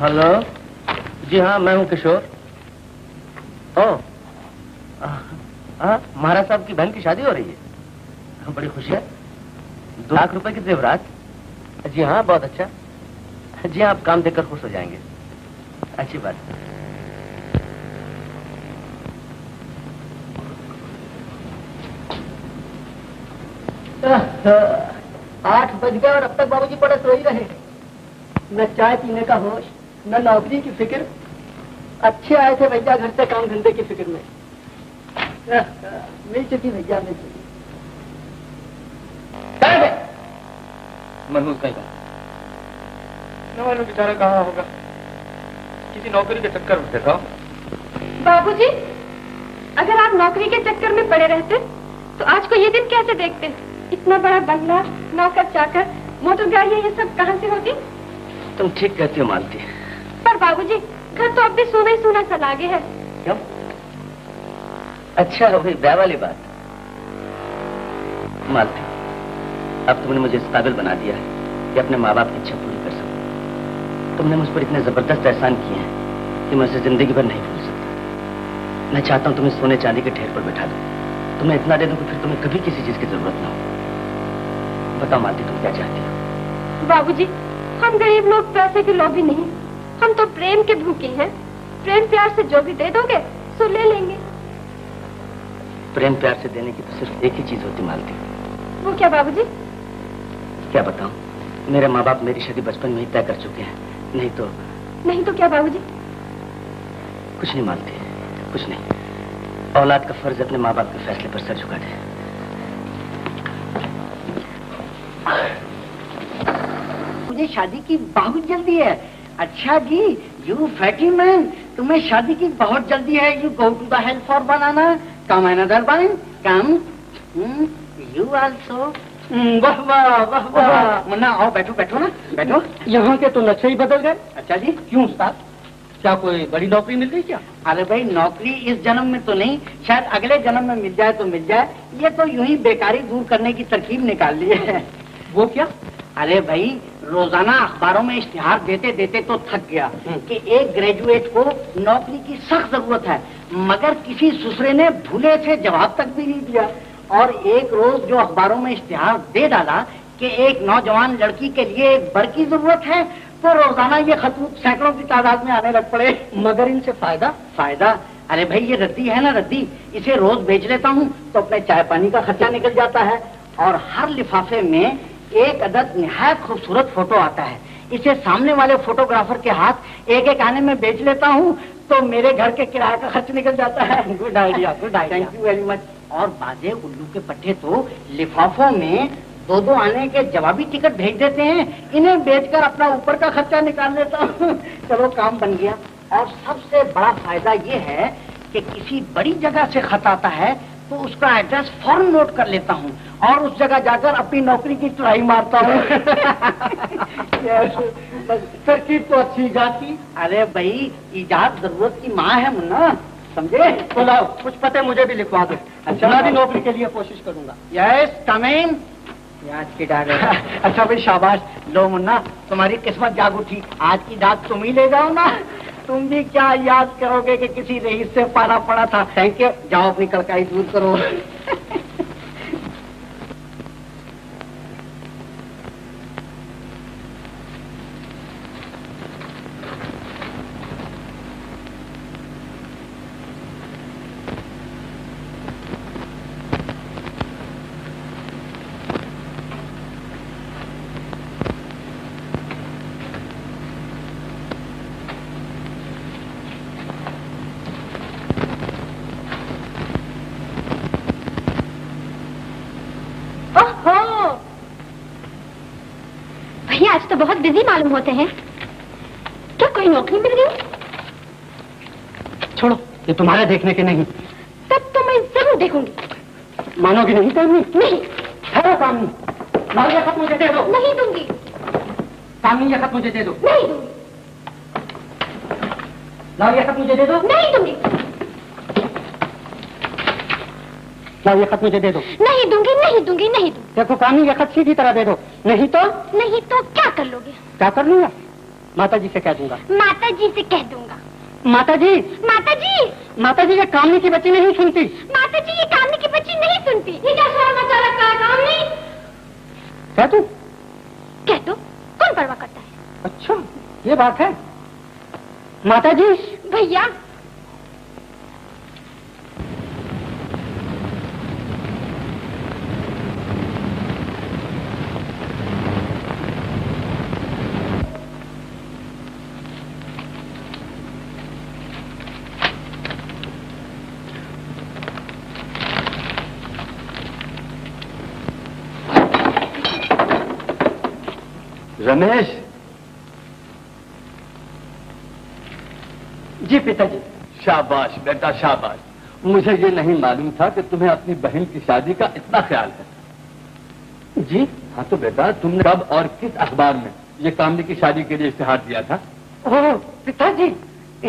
हेलो? जी हाँ, मैं हूँ किशोर। ओ, महाराज साहब की बहन की शादी हो रही है। बड़ी खुशी है। 2 लाख रुपए की जेवरात। जी हाँ, बहुत अच्छा। जी हाँ, आप काम देखकर खुश हो जाएंगे। अच्छी बात है। 8 बज गए और अब तक बाबूजी पड़े सोई रहे। न चाय पीने का होश, न नौकरी की फिक्र। अच्छे आए थे भैया घर से काम धंधे की फिक्र में। मिल चुकी भैया, मिल चुकी। मनहूस कहीं का न मालूम बेचारा कहाँ होगा, किसी नौकरी के चक्कर में था। बाबूजी, अगर आप नौकरी के चक्कर में पड़े रहते तो आज को ये दिन कैसे देखते? इतना बड़ा बंगला, नौकर चाकर, मोटर गाड़ियाँ, ये सब कहाँ से होती? तुम ठीक कहती हो मालती। पर बाबूजी, घर तो अब भी सोना ही सोना सा लागे है। क्यों? अच्छा हो गई ब्याह वाली बात। मालती, अब तुमने मुझे इस काबिल बना दिया है कि अपने माँ बाप की इच्छा पूरी कर सकूं। तुमने मुझ पर इतने जबरदस्त एहसान किए हैं कि मैं उसे जिंदगी भर नहीं भूल सकता। मैं चाहता हूँ तुम्हें सोने चांदी के ढेर पर बैठा दूं, तुम्हें इतना दे दूं कि फिर तुम्हें कभी किसी चीज की जरूरत ना हो। बताओ मालती, तुम क्या चाहती हो? बाबूजी, हम गरीब लोग पैसे के लोभी नहीं, हम तो प्रेम के भूखे हैं। प्रेम प्यार से जो भी दे दोगे सो ले लेंगे। प्रेम प्यार से देने की तो सिर्फ एक ही चीज होती मालती। वो क्या बाबूजी? क्या बताऊं? मेरे माँ बाप मेरी शादी बचपन में ही तय कर चुके हैं। नहीं तो क्या बाबूजी? कुछ नहीं मानते, कुछ नहीं। औलाद का फर्ज अपने माँ बाप के फैसले पर सर झुका दे। मुझे शादी की बहुत जल्दी है। अच्छा जी, यू फैटी मैन, तुम्हें शादी की बहुत जल्दी है। You go to the help for बनाना, come another one, come you also. वाह वाह वाह वाह। मुन्ना आओ, बैठो बैठो ना, बैठो। यहाँ के तो नक्शे ही बदल गए। अच्छा जी, क्यों उस्ताद? क्या कोई बड़ी नौकरी मिल गई क्या? अरे भाई, नौकरी इस जन्म में तो नहीं, शायद अगले जन्म में मिल जाए तो मिल जाए। ये तो यूं ही बेकारी दूर करने की तरकीब निकाल ली है। वो क्या? अरे भाई, रोजाना अखबारों में इश्तिहार देते देते तो थक गया कि एक ग्रेजुएट को नौकरी की सख्त जरूरत है, मगर किसी दूसरे ने भूले से जवाब तक भी नहीं दिया। और एक रोज जो अखबारों में इश्तिहार दे डाला कि एक नौजवान लड़की के लिए एक बर की जरूरत है, तो रोजाना ये खतूत सैकड़ों की तादाद में आने लग पड़े। मगर इनसे फायदा? अरे भाई, ये रद्दी है ना, रद्दी, इसे रोज बेच लेता हूँ तो अपने चाय पानी का खर्चा निकल जाता है। और हर लिफाफे में एक अदद निहायत खूबसूरत फोटो आता है। इसे सामने वाले फोटोग्राफर के हाथ एक एक आने में बेच लेता हूँ तो मेरे घर के किराए का खर्च निकल जाता है। Good idea, good idea, thank you very much. और बाजे उल्लू के पट्टे तो लिफाफों में दो दो आने के जवाबी टिकट भेज देते हैं। इन्हें बेचकर अपना ऊपर का खर्चा निकाल लेता हूँ। चलो, काम बन गया। और सबसे बड़ा फायदा ये है कि किसी बड़ी जगह से खत आता है तो उसका एड्रेस फौरन नोट कर लेता हूँ और उस जगह जाकर अपनी नौकरी की चुराई मारता हूँ। तरकीब तो अच्छी जाती। अरे भाई, इजाद जरूरत की माँ है मुन्ना, समझे? तो लाओ, कुछ पते मुझे भी लिखवा दो। अच्छा, मैं भी नौकरी के लिए कोशिश करूंगा। यस, कम इन। याद की डाक। अच्छा भाई, शाबाश। लो मुन्ना, तुम्हारी किस्मत जाग उठी। आज की डाक तुम ही ले जाओ ना। तुम भी क्या याद करोगे कि किसी रईस से पारा पड़ा था। Thank you. जाओ, अपनी कलकाई दूर करो। आज तो बहुत बिजी मालूम होते हैं। क्या कोई नौकरी मिल गई? छोड़ो, ये तुम्हारे देखने के नहीं। तब तो मैं जरूर देखूंगी। मानोगे नहीं कामनी? नहीं। ठहरो कामनी, लाओ ये खत मुझे दे दो। नहीं दूंगी। कामनी, ये खत मुझे दे दो। नहीं दूंगी। लाओ ये खत मुझे दे दो। नहीं दूंगी। लाओ ये खत मुझे दे दो। नहीं दूंगी, नहीं दूंगी, नहीं दूंगी। देखो कामनी, ये खत सीधी तरह दे दो, नहीं तो क्या कर लोगे? क्या कर लूंगा? माता जी से कह दूंगा। माता जी से कह दूंगा। माता जी, माता जी, माता जी, ये कामनी की बच्ची नहीं सुनती। माता जी, ये कामनी की बच्ची नहीं सुनती। ये क्या शोर मचा रखा है कामनी? कह तू? कह दो, कौन परवाह करता है? अच्छा, ये बात है। माता जी। भैया, रमेश। जी पिताजी। शाबाश बेटा, शाबाश। मुझे ये नहीं मालूम था कि तुम्हें अपनी बहन की शादी का इतना ख्याल है। जी हाँ तो बेटा, तुमने कब और किस अखबार में ये कामनी की शादी के लिए इश्तिहार दिया था? ओह पिताजी,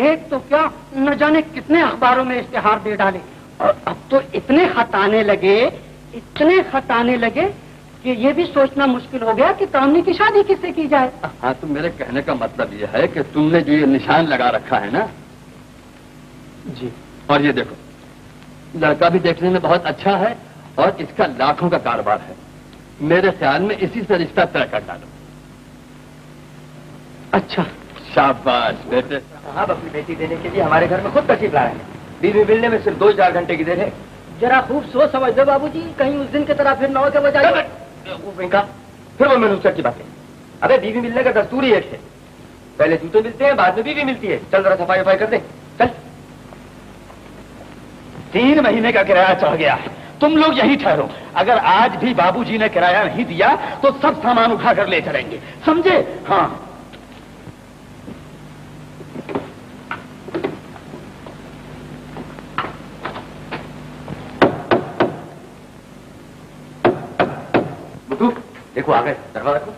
एक तो क्या न जाने कितने अखबारों में इश्तिहार दे डाले, और अब तो इतने खत आने लगे कि ये भी सोचना मुश्किल हो गया कि कामनी की शादी किससे की जाए। हाँ, तो मेरे कहने का मतलब ये है कि तुमने जो ये निशान लगा रखा है ना। जी। और ये देखो, लड़का भी देखने में बहुत अच्छा है और इसका लाखों का कारोबार है। मेरे ख्याल में इसी से रिश्ता तय कर डालो। अच्छा, शाबाश बेटे। साहब अपनी बेटी देने के लिए हमारे घर में खुद तशरीफ ला रहे हैं। बीवी मिलने में सिर्फ 2-4 घंटे की देर है। जरा खूब सोच समझ दो बाबूजी, कहीं उस दिन की तरह फिर 9 के बजाय। फिर वो मैनूसर की बातें। अबे बीवी मिलने का दस्तूर ही एक है, पहले जूते मिलते हैं बाद में बीवी मिलती है। चल जरा सफाई वफाई कर दे, चल। 3 महीने का किराया चढ़ गया है, तुम लोग यहीं ठहरो। अगर आज भी बाबूजी ने किराया नहीं दिया तो सब सामान उठा कर ले चलेंगे, समझे? हाँ। बुद्धू देखो आ गए, दरवाजा रखो।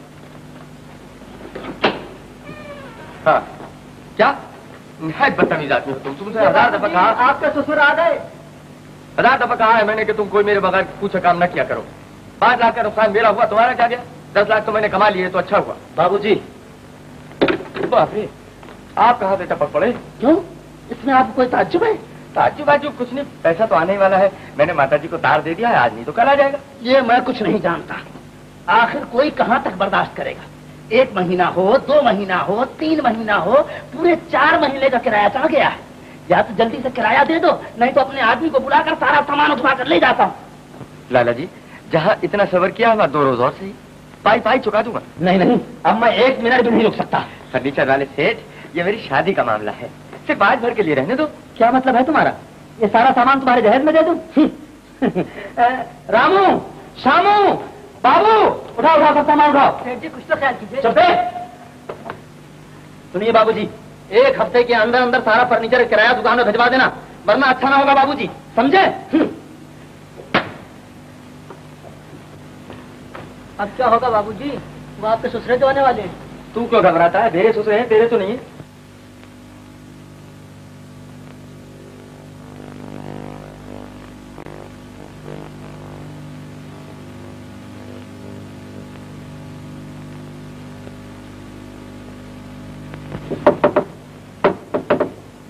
हाँ क्या निहायत बदतमीज आदमी हो तुम, तुमसे 1000 दफा कहा। आपका ससुर आ गए। 1000 दफा कहा है मैंने कि तुम कोई मेरे बगैर पूछे काम न किया करो। 5 लाख का नुकसान मेरा हुआ, तुम्हारा क्या गया? 10 लाख तो मैंने कमा लिए तो अच्छा हुआ। बाबूजी। बाप रे, आप कहाँ से टपक पड़े? क्यों, इसमें आपको कोई ताज्जुब है? ताज्जुब बाज्जुब कुछ नहीं, पैसा तो आने ही वाला है। मैंने माताजी को तार दे दिया है, आज नहीं तो कल आ जाएगा। ये मैं कुछ नहीं जानता। आखिर कोई कहाँ तक बर्दाश्त करेगा? 1 महीना हो, 2 महीना हो, 3 महीना हो, पूरे 4 महीने का किराया चढ़ गया है। या तो जल्दी से किराया दे दो, नहीं तो अपने आदमी को बुलाकर सारा सामान उठवा कर ले जाता हूँ। लाला जी, जहाँ इतना सबर किया मैं 2 रोज और सही पाई चुका दूंगा। नहीं नहीं, अब मैं 1 मिनट भी नहीं रुक सकता। फर्नीचर वाले सेठ, ये मेरी शादी का मामला है, सिर्फ आज भर के लिए रहने दो। क्या मतलब है तुम्हारा? ये सारा सामान तुम्हारे जहेज में दे दूं? रामू, शामू, बाबू, उठाओ उठाओ सब सामान उठाओ। सेठ जी कुछ तो ख्याल कीजिए। चुप रहे। सुनिए बाबूजी, 1 हफ्ते के अंदर अंदर सारा फर्नीचर किराया दुकान में भिजवा देना, वरना अच्छा ना होगा बाबूजी, समझे? अब क्या होगा बाबूजी? वो आपके ससुरे तो आने वाले हैं। तू क्यों घबराता है? मेरे ससुरे हैं, तेरे तो नहीं है।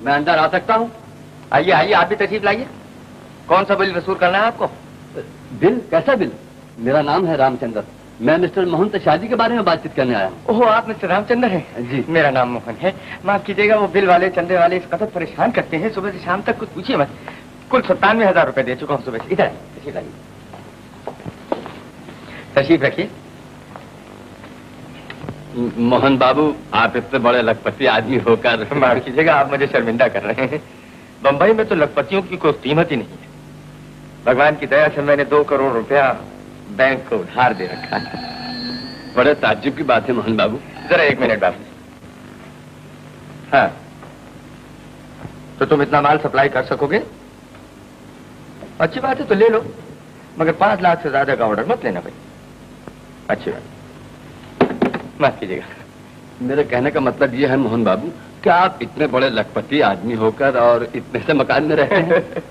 मैं अंदर आ सकता हूँ? आइए आइए, आप भी तशरीफ लाइए। कौन सा बिल वसूल करना है आपको? बिल? कैसा बिल? मेरा नाम है रामचंद्र, मैं मिस्टर मोहन से शादी के बारे में बातचीत करने आया हूँ। ओह, आप मिस्टर रामचंद्र हैं? जी। मेरा नाम मोहन है। माफ कीजिएगा, वो बिल वाले चंदे वाले इस कदर परेशान करते हैं, सुबह से शाम तक कुछ पूछिए मत। कुल 97,000 रुपए दे चुका हूँ सुबह से। इधर तशरीफ लाइए, तशरीफ रखिए। मोहन बाबू, आप इतने बड़े लखपति आदमी होकर माफ कीजिएगा, आप मुझे शर्मिंदा कर रहे हैं। बंबई में तो लखपतियों की कोई कीमत ही नहीं है। भगवान की दया से मैंने 2 करोड़ रुपया बैंक को उधार दे रखा है। बड़े ताज्जुब की बात है मोहन बाबू। जरा 1 मिनट बाबू। हाँ, तो तुम इतना माल सप्लाई कर सकोगे? अच्छी बात है, तो ले लो, मगर 5 लाख से ज्यादा का ऑर्डर मत लेना भाई। अच्छी बात, माफ कीजिएगा। मेरे कहने का मतलब ये है मोहन बाबू, क्या आप इतने बड़े लखपति आदमी होकर और इतने से मकान में रहते हैं?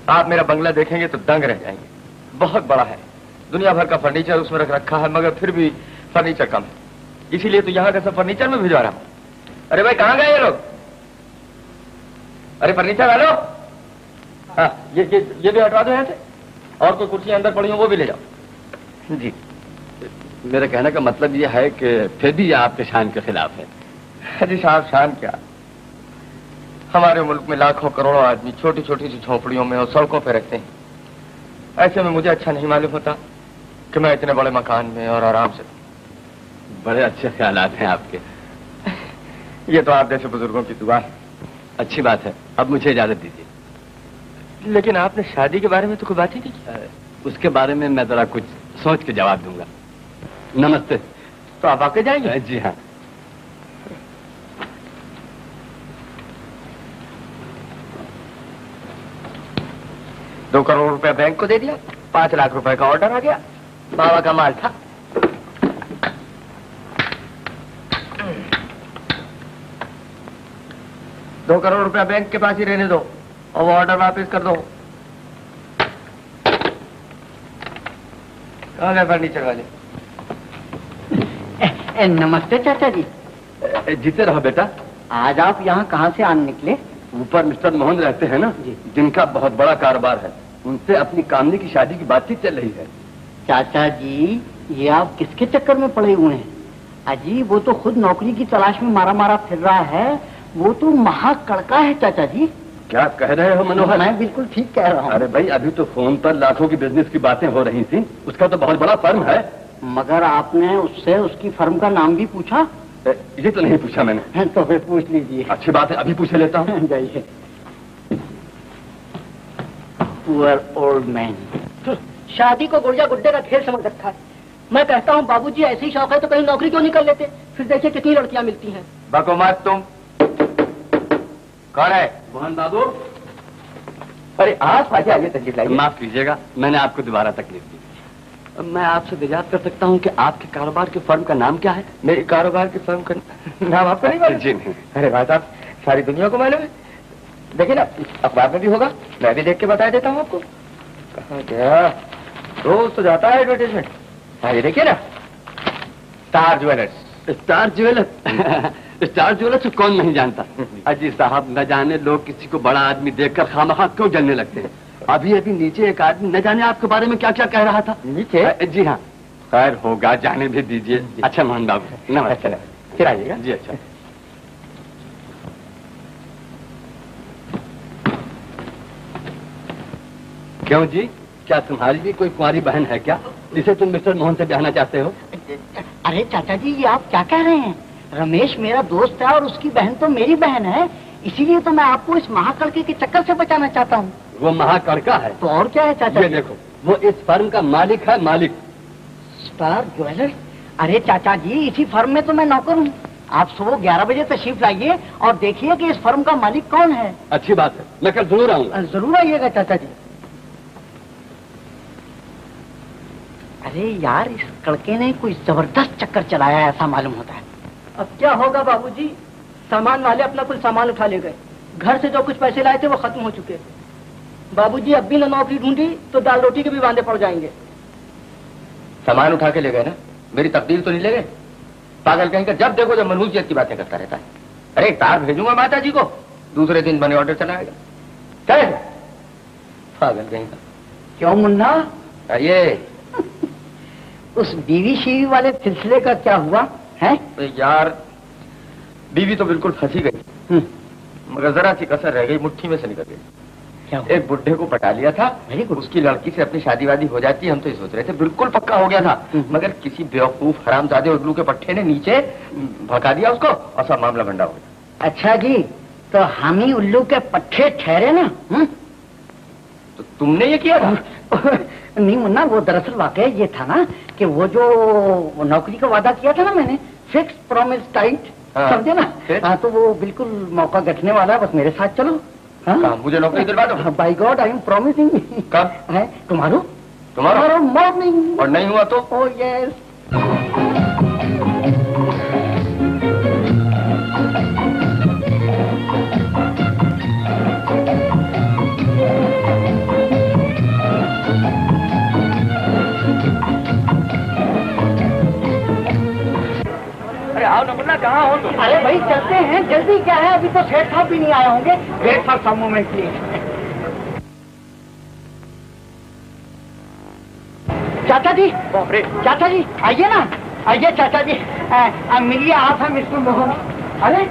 आप मेरा बंगला देखेंगे तो दंग रह जाएंगे। बहुत बड़ा है, दुनिया भर का फर्नीचर उसमें रख रखा है, मगर फिर भी फर्नीचर कम है, इसीलिए तो यहाँ का सब फर्नीचर में भिजवा रहा हूँ। अरे भाई, कहाँ गए ये लोग? अरे फर्नीचर वालों, हाँ ये भी हटवा दो यहाँ से, और कोई कुर्सी अंदर पड़ी हो वो भी ले जाओ। जी। मेरे कहने का मतलब ये है कि फिर भी ये आपके शान के खिलाफ है। अजी साहब, शान क्या, हमारे मुल्क में लाखों करोड़ों आदमी छोटी छोटी सी झोपड़ियों में और सड़कों पे रहते हैं। ऐसे में मुझे अच्छा नहीं मालूम होता कि मैं इतने बड़े मकान में और आराम से। बड़े अच्छे ख्यालात हैं आपके। ये तो आप जैसे बुजुर्गों की दुआ है। अच्छी बात है, अब मुझे इजाजत दीजिए। लेकिन आपने शादी के बारे में तो कोई बात ही नहीं की। उसके बारे में मैं जरा कुछ सोच के जवाब दूंगा। नमस्ते। तो आप आके जाएंगे? जी हाँ। $2 करोड़ रुपया बैंक को दे दिया, 5 लाख रुपए का ऑर्डर आ गया, बाबा का माल था। $2 करोड़ रुपया बैंक के पास ही रहने दो और वो ऑर्डर वापस कर दो। कहाँ गए फर्नीचर वाले? नमस्ते चाचा जी। जीते रहो बेटा। आज आप यहाँ कहाँ से आने निकले? ऊपर मिस्टर मोहन रहते हैं ना, जिनका बहुत बड़ा कारोबार है, उनसे अपनी कामनी की शादी की बातचीत चल रही है। चाचा जी, ये आप किसके चक्कर में पड़े हुए हैं? अजी, वो तो खुद नौकरी की तलाश में मारा मारा फिर रहा है, वो तो महाकड़का है चाचा जी। क्या कह रहे हो मनोहर? मैं बिल्कुल ठीक कह रहा हूँ। अरे भाई, अभी तो फोन पर लाखों की बिजनेस की बातें हो रही थी, उसका तो बहुत बड़ा फर्म है। मगर आपने उससे उसकी फर्म का नाम भी पूछा? ये तो नहीं पूछा मैंने। तो फिर पूछ लीजिए। अच्छी बात है, अभी पूछ लेता हूँ। जाइए। पुअर ओल्ड मैन, शादी को गुड़िया गुड्डे का खेल समझ रखा है। मैं कहता हूँ बाबूजी ऐसी ही शौक है तो कहीं नौकरी क्यों नहीं कर लेते? फिर देखिए कितनी लड़कियां मिलती हैं। बको मत तुम। कौन है? मोहन बाबू। अरे आप आइए आइए, तशरीफ लाइए। माफ कीजिएगा, मैंने आपको दोबारा तकलीफ दी। मैं आपसे दरियाफ्त कर सकता हूँ कि आपके कारोबार की फर्म का नाम क्या है? मेरी कारोबार की फर्म का नाम आपको नहीं मालूम? जी नहीं। अरे भाई साहब, सारी दुनिया को मालूम है। देखिए ना, अखबार में भी होगा, मैं भी देख के बता देता हूँ आपको। कहाँ गया? रोज तो जाता है एडवर्टाइजमेंट। हाँ ये देखिए ना, star jewellers. Star jewellers? Star jewellers को कौन नहीं जानता? अजी साहब, न जाने लोग किसी को बड़ा आदमी देखकर खामखा क्यों जलने लगते हैं। अभी अभी नीचे एक आदमी न जाने आपके बारे में क्या क्या कह रहा था। नीचे? जी हाँ। खैर होगा, जाने भी दीजिए। अच्छा मोहन बाबू, नमस्ते। फिर आइएगा। जी अच्छा। क्यों जी, क्या तुम्हारी भी कोई कुंवारी बहन है क्या, जिसे तुम मिस्टर मोहन से ब्याहना चाहते हो? अरे चाचा जी, ये आप क्या कह रहे हैं? रमेश मेरा दोस्त है और उसकी बहन तो मेरी बहन है, इसीलिए तो मैं आपको इस महाकड़के के चक्कर से बचाना चाहता हूँ। वो महाकड़का है तो और क्या है चाचा? ये देखो, वो इस फर्म का मालिक है, मालिक। Star jewellers? अरे चाचा जी, इसी फर्म में तो मैं नौकर हूँ। आप सुबह 11 बजे तशरीफ लाइए और देखिए कि इस फर्म का मालिक कौन है। अच्छी बात है, मैं कल जरूर आऊंगा। जरूर आइएगा चाचा जी। अरे यार, इस कड़के ने कोई जबरदस्त चक्कर चलाया है, ऐसा मालूम होता है। अब क्या होगा बाबूजी, सामान वाले अपना कुल सामान उठा ले गए। घर से जो कुछ पैसे लाए थे वो खत्म हो चुके। बाबूजी अब भी न नौकरी ढूंढी तो दाल रोटी के भी वांदे पड़ जाएंगे। सामान उठा के ले गए ना, मेरी तकदीर तो नहीं ले गए। पागल कहीं का, जब देखो जब मनहूसियत की बातें करता रहता है। अरे तार भेजूंगा माता जी को, दूसरे दिन बने ऑर्डर चला आएगा। चले पागल कहीं का। क्यों मुन्ना? ये उस बीवी शीवी वाले सिलसिले का क्या हुआ है? यार, बीवी तो बिल्कुल फंसी गई, मगर जरा सी कसर रह गई, मुट्ठी में से निकल गई। एक बुढ़े को पटा लिया था, उसकी लड़की से अपनी शादी वादी हो जाती, हम तो ये सोच रहे थे, बिल्कुल पक्का हो गया था, मगर किसी बेवकूफ हरामजादे उल्लू के पट्टे ने नीचे भगा दिया उसको और सब मामला गंडा हो गया। अच्छा जी, तो हम ही उल्लू के पट्टे ठहरे ना? तो तुमने ये किया था? नहीं मुन्ना, वो दरअसल वाकया ये था ना कि वो जो नौकरी का वादा किया था ना मैंने, फिक्स प्रॉमिस टाइट, समझे ना? हाँ, तो वो बिल्कुल मौका गठने वाला है, बस मेरे साथ चलो। हाँ? मुझे नौकरी दिलवा दो। By God, I am promising. कब है? तुम्हारो मॉर्निंग। और नहीं हुआ तो? Oh yes. अरे आओ ना मुन्ना, कहाँ हो तुम? अरे भाई चलते हैं, जल्दी क्या है, अभी तो सेठ साहब भी नहीं आए होंगे। Wait for some moment please. चाचा जी, चाचा जी आइए ना, आइए चाचा जी, मिलिए, आप हैं मिस्टर मोहन। अरे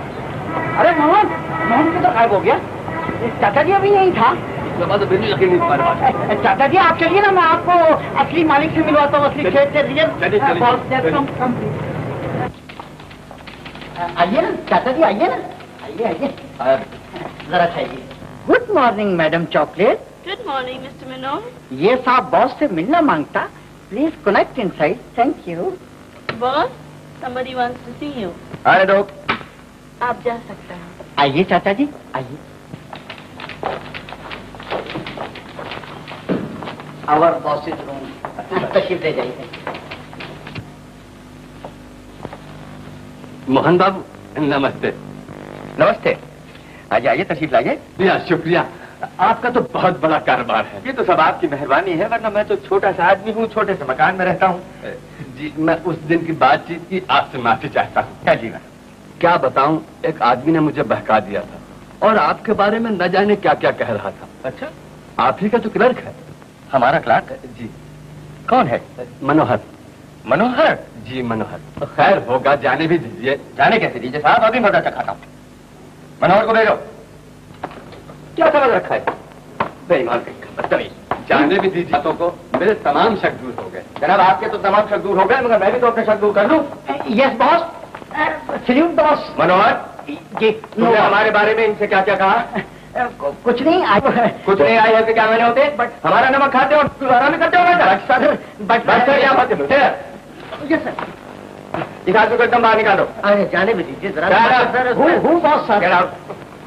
अरे मोहन, मोहन तो गायब हो गया। चाचा जी अभी यही था। चाचा जी आप चलिए ना, मैं आपको असली मालिक से मिलवाता हूँ, असली खेत से। आइए ना चाचा जी, आइए ना, आइए आइए, जरा चाहिए। Good morning madam chocolate. Good morning mister Menon. ये साहब बॉस से मिलना मांगता, please connect inside. Thank you. Boss, somebody wants to see you. आने दो। आप जा सकते हैं। आइए चाचा जी, आइए। आवर बॉसेस रूम, तशरीफ ले जाइए। मोहन बाबू नमस्ते। नमस्ते, आइए आइए, तशरीफ लाइए। शुक्रिया, आपका तो बहुत बड़ा कारोबार है। ये तो सब आपकी मेहरबानी है, वरना मैं तो छोटा सा आदमी हूँ, छोटे से मकान में रहता हूँ। जी, मैं उस दिन की बातचीत की आपसे माफी चाहता हूँ। क्या जी? क्या बताऊँ, एक आदमी ने मुझे बहका दिया था और आपके बारे में न जाने क्या क्या कह रहा था। अच्छा, आप ही का तो क्लर्क है। हमारा क्लर्क? जी। कौन है? मनोहर। मनोहर? जी मनोहर। तो खैर होगा, जाने भी दीजिए। जाने कैसे दीजिए साहब, अभी मजा चखाता हूँ। मनोहर को भेजो। क्या समझ रखा है बेईमान कहीं का, बदतमीज। जाने भी दीजिए बातों को, मेरे तमाम शक दूर हो गए। जनाब आपके तो तमाम शक दूर हो गए, मगर मैं भी तो अपने शक दूर कर लूं। Yes boss, salute boss. Manohar ji, तुमने हमारे बारे में इनसे क्या क्या कहा? कुछ नहीं आई। कुछ नहीं आई है कि क्या मैंने होते, बट हमारा नमक खाते हो और आराम करते हो ना सर। बट क्या बात है? Yes sir. इस आदमी को एकदम बाहर निकालो। अरे जाने भी दीजिए जरा। सर हूँ boss sir. Get out,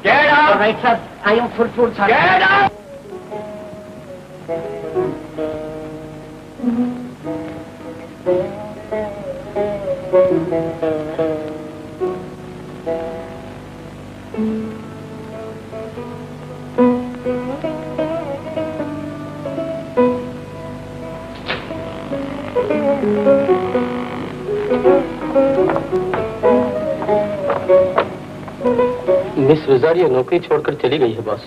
get out. Right sir, I am full sir. Get out. Miss Rosario नौकरी छोड़कर चली गई है बॉस।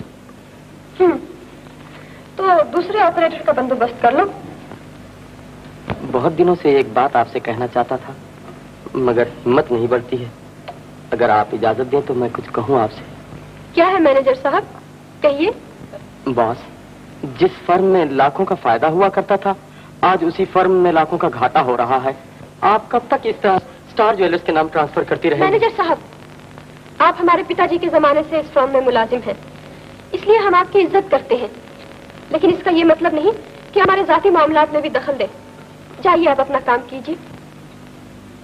तो दूसरे ऑपरेटर का बंदोबस्त कर लो। बहुत दिनों से एक बात आपसे कहना चाहता था, मगर हिम्मत नहीं बढ़ती है। अगर आप इजाजत दें तो मैं कुछ कहूं आपसे। क्या है मैनेजर साहब, कहिए। बॉस, जिस फर्म में लाखों का फायदा हुआ करता था, आज उसी फर्म में लाखों का घाटा हो रहा है। आप कब तक इस तरह स्टार ज्वेलर्स के नाम ट्रांसफर करती रहेंगी? मैनेजर साहब, आप हमारे पिताजी के जमाने से इस फर्म में मुलाजिम हैं, इसलिए हम आपकी इज्जत करते हैं। लेकिन इसका ये मतलब नहीं कि हमारे जाती मामलात में भी दखल दे। जाइए, आप अपना काम कीजिए।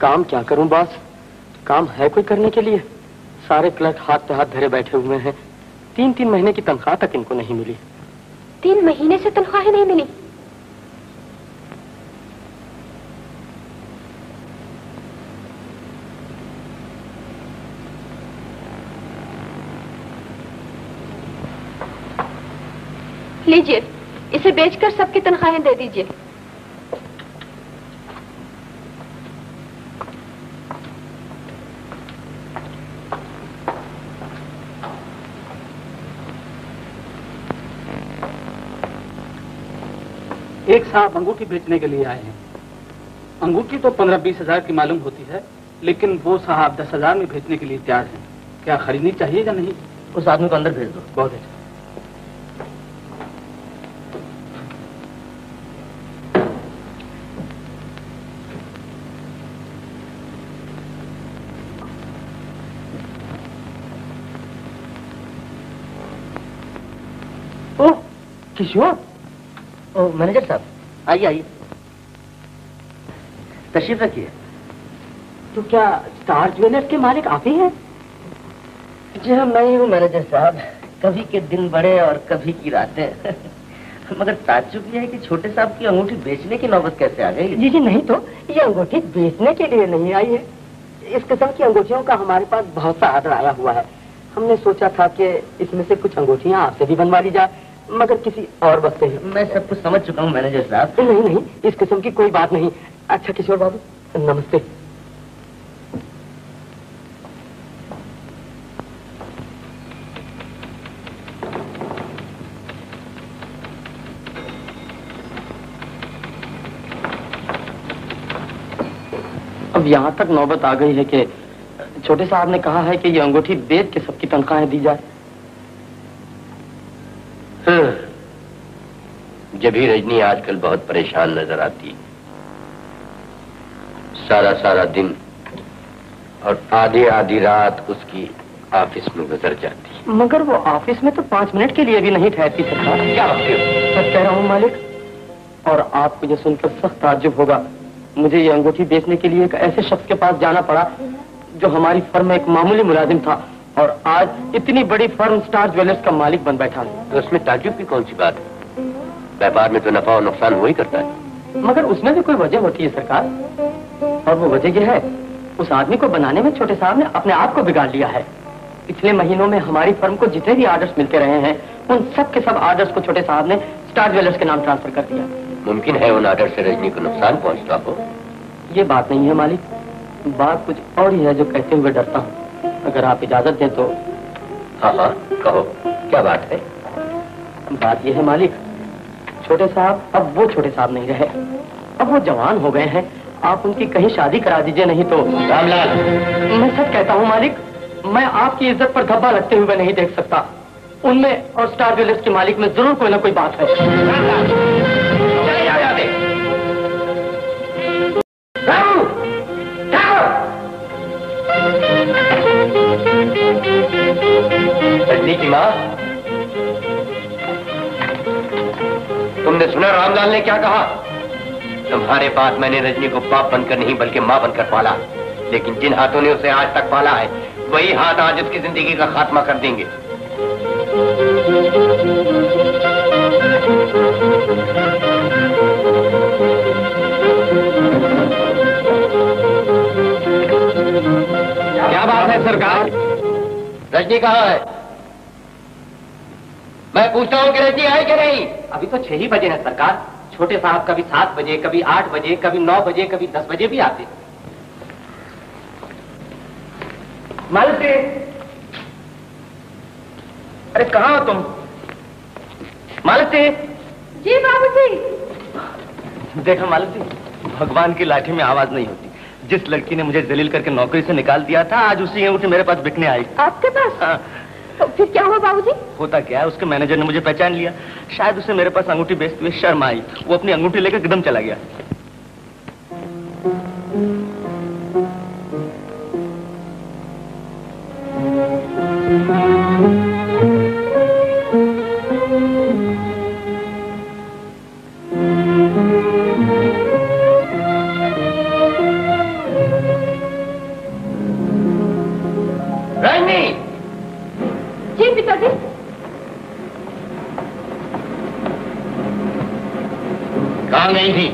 काम क्या करूं बॉस? काम है कोई करने के लिए? सारे क्लर्क हाथ पे हाथ धरे बैठे हुए हैं। 3-3 महीने की तनख्वाह तक इनको नहीं मिली। 3 महीने से तनख्वाह नहीं मिली? लीजिए, इसे बेचकर सबकी तनख्वाहें दे दीजिए। एक साहब अंगूठी बेचने के लिए आए हैं। अंगूठी तो 15-20 हजार की मालूम होती है, लेकिन वो साहब 10 हजार में बेचने के लिए तैयार हैं। क्या खरीदनी चाहिए या नहीं? उस आदमी को अंदर भेज दो। बहुत अच्छा। ओह किशोर। ओ मैनेजर साहब, आइए आइए, तशरीफ रखिए। तो क्या स्टार ज्वेलर्स के मालिक आप ही हैं? जी हाँ, मैं ही हूँ मैनेजर साहब। कभी के दिन बड़े और कभी की रातें। मगर ताज्जुब ये है कि छोटे साहब की अंगूठी बेचने की नौबत कैसे आ गई? जी नहीं, तो ये अंगूठी बेचने के लिए नहीं आई है। इस किस्म की अंगूठियों का हमारे पास बहुत सा आर्डर आया हुआ है। हमने सोचा था कि इसमें से कुछ अंगूठियां आपसे भी बनवा ली जाए, मगर किसी और वक्त ही। मैं सब कुछ समझ चुका हूँ मैनेजर साहब। नहीं, इस किस्म की कोई बात नहीं। अच्छा किशोर बाबू, नमस्ते। अब यहाँ तक नौबत आ गई है कि छोटे साहब ने कहा है कि ये अंगूठी बेच के सबकी तनख्वाहें दी जाए। जब ही रजनी आजकल बहुत परेशान नजर आती है। सारा दिन और आधी रात उसकी ऑफिस में गुजर जाती है। मगर वो ऑफिस में तो 5 मिनट के लिए भी नहीं ठहरती सरकार। क्या बात है? सच कह रहा हूँ मालिक, और आपको ये सुनकर सख्त ताज्जुब होगा। मुझे ये अंगूठी बेचने के लिए एक ऐसे शख्स के पास जाना पड़ा जो हमारी फर्म में एक मामूली मुलाजिम था और आज इतनी बड़ी फर्म स्टार ज्वेलर्स का मालिक बन बैठा है। तो उसमें ताज्जुब की कौन सी बात है? व्यापार में तो नफा और नुकसान हो ही करता है। मगर उसमें भी कोई वजह होती है सरकार, और वो वजह यह है, उस आदमी को बनाने में छोटे साहब ने अपने आप को बिगाड़ लिया है। पिछले महीनों में हमारी फर्म को जितने भी ऑर्डर्स मिलते रहे हैं, उन सब के सब ऑर्डर्स को छोटे साहब ने स्टार ज्वेलर्स के नाम ट्रांसफर कर दिया। मुमकिन है उन ऑर्डर से रजनी को नुकसान पहुंचता हो। ये बात नहीं है मालिक, बात कुछ और ही है जो कहते हुए डरता हूँ। अगर आप इजाजत दें तो। हाँ कहो, क्या बात है? बात यह है मालिक, छोटे साहब अब वो छोटे साहब नहीं रहे, अब वो जवान हो गए हैं। आप उनकी कहीं शादी करा दीजिए, नहीं तो। रामलाल, मैं सच कहता हूँ मालिक, मैं आपकी इज्जत पर धब्बा लगते हुए नहीं देख सकता। उनमें और स्टार ज्वेलर्स के मालिक में जरूर कोई ना कोई बात है। चले जाओ यहाँ से। रजनी की माँ, तुमने सुना रामलाल ने क्या कहा? तुम्हारे बाद मैंने रजनी को बाप बनकर नहीं बल्कि माँ बनकर पाला, लेकिन जिन हाथों ने उसे आज तक पाला है वही हाथ आज उसकी जिंदगी का खात्मा कर देंगे। क्या बात है सरकार? रजनी कहाँ है? मैं पूछता हूँ कि रजनी आई कि नहीं? अभी तो 6 ही बजे है सरकार। छोटे साहब कभी 7 बजे, कभी 8 बजे, कभी 9 बजे, कभी 10 बजे भी आते। मालती, अरे कहाँ हो तुम? मालती। जी बाबूजी। देखा मालती, भगवान की लाठी में आवाज नहीं होती। जिस लड़की ने मुझे जलील करके नौकरी से निकाल दिया था, आज उसी अंगूठी मेरे पास बिकने आई। आपके पास? हाँ। तो फिर क्या हुआ बाबूजी? होता क्या है, उसके मैनेजर ने मुझे पहचान लिया। शायद उसे मेरे पास अंगूठी बेचते हुए शर्म आई। वो अपनी अंगूठी लेकर एकदम चला गया। कहाँ गई थी?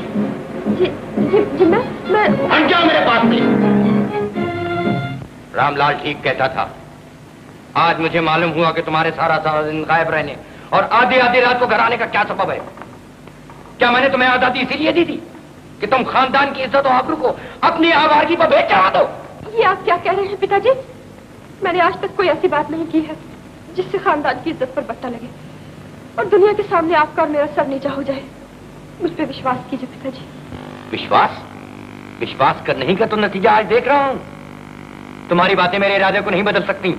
जी मैं हट जाओ मेरे पास से। रामलाल ठीक कहता था। आज मुझे मालूम हुआ कि तुम्हारे सारा दिन गायब रहने और आधी आधी रात को घर आने का क्या सबब है। क्या मैंने तुम्हें आजादी इसीलिए दी थी कि तुम खानदान की इज्जत और आबरू को अपनी आवारगी पर बेच चढ़ा दो? ये आप क्या कह रहे हैं पिताजी? मैंने आज तक कोई ऐसी बात नहीं की है जिससे खानदान की इज्जत पर बट्टा लगे और दुनिया के सामने आपका और मेरा सर नीचा हो जाए। मुझ पे विश्वास कीजिए पिताजी। विश्वास? विश्वास करने का तो नतीजा आज देख रहा हूं। तुम्हारी बातें मेरे इरादे को नहीं बदल सकती।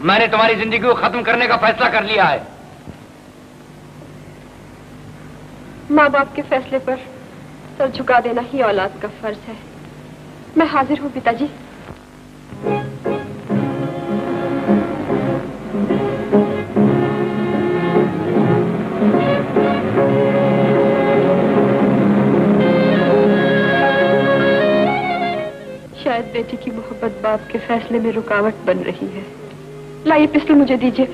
मैंने तुम्हारी जिंदगी को खत्म करने का फैसला कर लिया है। माँ बाप के फैसले पर सर झुका देना ही औलाद का फर्ज है। मैं हाजिर हूँ पिताजी। शायद बेटी की मोहब्बत बाप के फैसले में रुकावट बन रही है। लाइए पिस्टल मुझे दीजिए,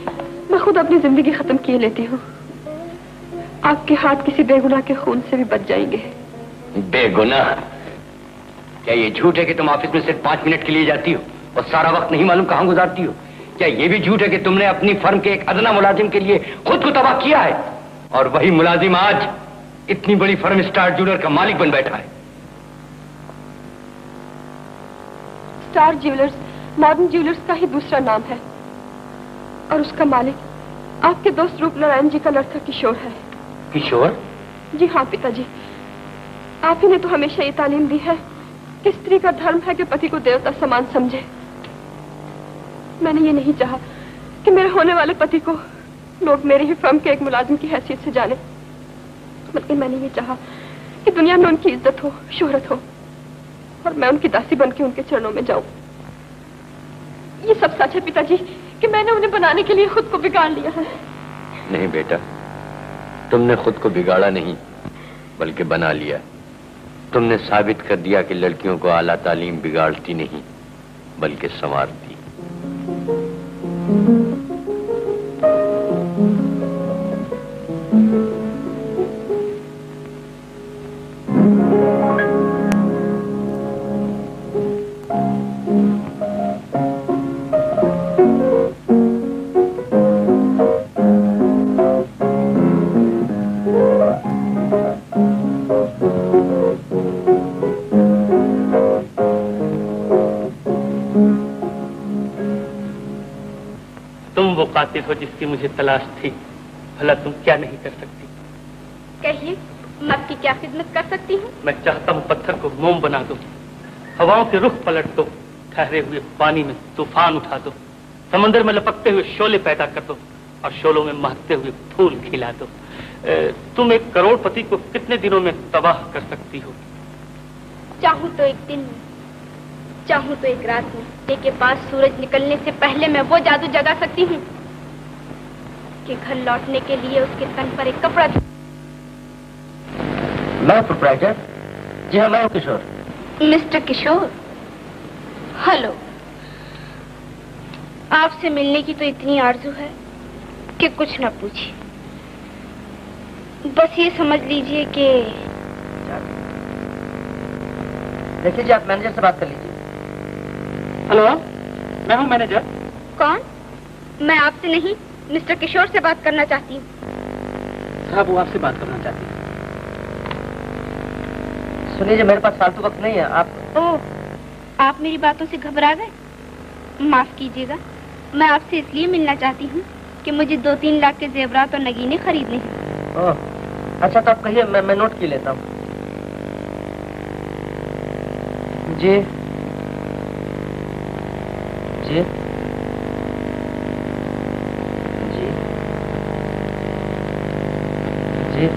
मैं खुद अपनी जिंदगी खत्म किए लेती हूँ। आपके हाथ किसी बेगुनाह के खून से भी बच जाएंगे। बेगुनाह? क्या ये झूठ है कि तुम ऑफिस में सिर्फ 5 मिनट के लिए जाती हो और सारा वक्त नहीं मालूम कहाँ गुजारती हो? क्या ये भी झूठ है कि तुमने अपनी फर्म के एक अदना मुलाजिम के लिए खुद को तबाह किया है और वही मुलाजिम आज इतनी बड़ी फर्म स्टार ज्वेलर का मालिक बन बैठा है? स्टार ज्वेलर्स मॉडर्न ज्वेलर्स का ही दूसरा नाम है और उसका मालिक आपके दोस्त रूपनारायण जी का लड़का किशोर है। किशोर? जी हाँ पिताजी, आप ही ने तो हमेशा ये तालीम दी है कि स्त्री का धर्म है कि पति को देवता समान समझे। मैंने ये नहीं चाहा कि मेरे होने वाले पति को लोग मेरे ही फर्म के एक मुलाजिम की हैसियत से जाने, बल्कि मैंने ये चाहा कि दुनिया में उनकी इज्जत हो, शोहरत हो और मैं उनकी दासी बनके उनके चरणों में जाऊं। ये सब सच है पिताजी कि मैंने उन्हें बनाने के लिए खुद को बिगाड़ लिया है। नहीं बेटा, तुमने खुद को बिगाड़ा नहीं बल्कि बना लिया। तुमने साबित कर दिया कि लड़कियों को आला तालीम बिगाड़ती नहीं बल्कि संवारती। कातिल हो जिसकी मुझे तलाश थी, भला तुम क्या नहीं कर सकती? कहिए, मैं आपकी क्या खिदमत कर सकती हूँ? मैं चाहता हूँ पत्थर को मोम बना दो, हवाओं के रुख पलट दो, ठहरे हुए पानी में तूफान उठा दो, समंदर में लपकते हुए शोले पैदा कर दो और शोलों में महकते हुए फूल खिला दो। तुम एक करोड़पति को कितने दिनों में तबाह कर सकती हो? चाहूँ तो एक दिन में, चाहूँ तो एक रात में। के पास सूरज निकलने से पहले मैं वो जादू जगा सकती हूँ कि घर लौटने के लिए उसके तन पर एक कपड़ा। मैं प्रोप्राइटर। जी हाँ, मैं हूँ किशोर। मिस्टर किशोर, हेलो। आपसे मिलने की तो इतनी आरज़ू है कि कुछ न पूछिए। बस ये समझ लीजिए कि देखिए जी, आप मैनेजर से बात कर लीजिए। हेलो, मैं हूँ मैनेजर। कौन? मैं आपसे नहीं, मिस्टर किशोर से बात करना चाहती हूँ। साहब, वो आपसे बात करना चाहती है। सुनिए, मेरे पास फालतू वक्त नहीं है। आप ओह, आप मेरी बातों से घबरा गए? माफ कीजिएगा, मैं आपसे इसलिए मिलना चाहती हूँ कि मुझे 2-3 लाख के जेवरात और नगीने खरीदने हैं। ओह, अच्छा, तो आप कहिए, मैं नोट की लेता हूँ। जी जी जी जी।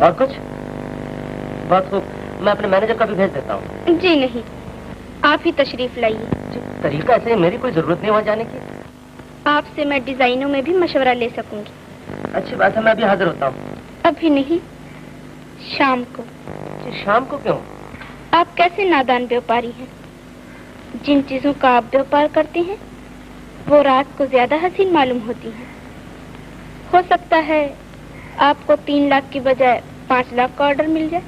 और कुछ? बहुत खूब, मैं अपने मैनेजर का भी भेज देता हूँ। जी नहीं, आप ही तशरीफ लाइए। तरीका ऐसे है, मेरी कोई जरूरत नहीं वहाँ जाने की। आपसे मैं डिजाइनों में भी मशवरा ले सकूंगी। अच्छी बात है, मैं अभी हाजिर होता हूँ। अभी नहीं, शाम को। शाम को क्यों? आप कैसे नादान व्यापारी हैं। जिन चीजों का आप व्यापार करते हैं वो रात को ज्यादा हसीन मालूम होती हैं। हो सकता है आपको 3 लाख की बजाय 5 लाख का ऑर्डर मिल जाए।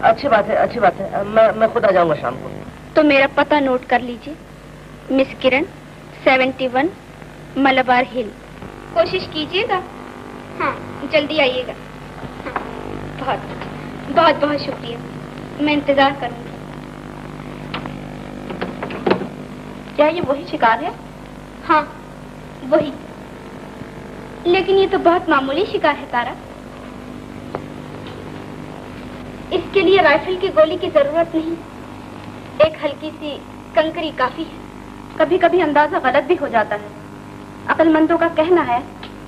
अच्छी बात है, अच्छी बात है। मैं खुद आ जाऊंगा शाम को। तो मेरा पता नोट कर लीजिए। मिस किरण, 71 मलबार हिल। कोशिश कीजिएगा। हाँ, जल्दी आइएगा। हाँ, बहुत बहुत बहुत शुक्रिया। मैं इंतजार करूंगी। क्या ये वही शिकार है? हाँ, वही। लेकिन ये तो बहुत मामूली शिकार है तारा। इसके लिए राइफल की गोली की जरूरत नहीं, एक हल्की सी कंकरी काफी है। कभी कभी अंदाजा गलत भी हो जाता है। अक्लमंदों का कहना है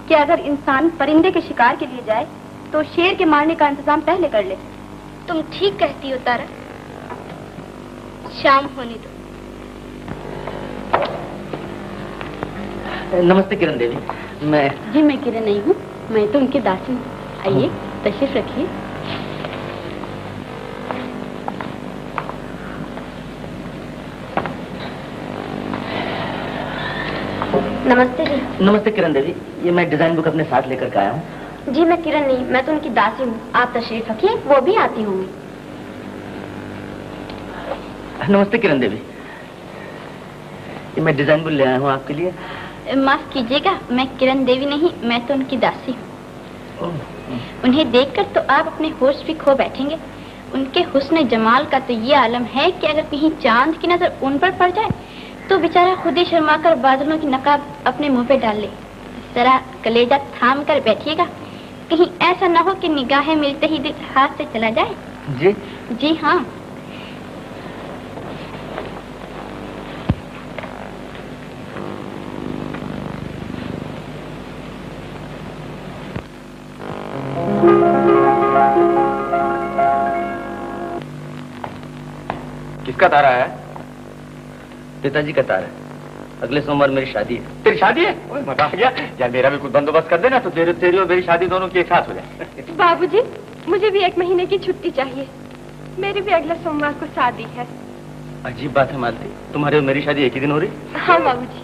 कि अगर इंसान परिंदे के शिकार के लिए जाए तो शेर के मारने का इंतजाम पहले कर ले। तुम ठीक कहती हो तारा। शाम होने दो। नमस्ते किरण देवी। जी, मैं किरण नहीं हूँ, मैं तो उनकी दासी हूँ। आइए, तशरीफ रखिए। नमस्ते जी। नमस्ते किरण देवी, ये मैं डिजाइन बुक अपने साथ लेकर के आया हूँ। जी, मैं किरण नहीं, मैं तो उनकी दासी हूँ। आप तशरीफ रखिए, वो भी आती होंगी। नमस्ते किरण देवी, ये मैं डिजाइन बुक ले आया हूँ आपके लिए। माफ कीजिएगा, मैं किरण देवी नहीं, मैं तो उनकी दासी हूँ। उन्हें देखकर तो आप अपने होश भी खो बैठेंगे। उनके हुस्न जमाल का तो ये आलम है कि अगर कहीं चांद की नजर उन पर पड़ जाए तो बेचारा खुद ही शर्माकर बादलों की नकाब अपने मुंह पे डाल ले। जरा कलेजा थाम कर बैठिएगा, कहीं ऐसा ना हो कि निगाहें मिलते ही दिल हाथ से चला जाए। जी जी हाँ। किसका तारा है? पिताजी का तारा है। अगले सोमवार मेरी शादी है। तेरी शादी है? ओए, मजा आ गया यार। मेरा भी कुछ बंदोबस्त कर देना तो तेरी और मेरी शादी दोनों की एक साथ हो जाए। बाबूजी, मुझे भी 1 महीने की छुट्टी चाहिए। मेरी भी अगले सोमवार को शादी है। अजीब बात है मालती, तुम्हारी और मेरी शादी एक ही दिन हो रही? हाँ बाबूजी।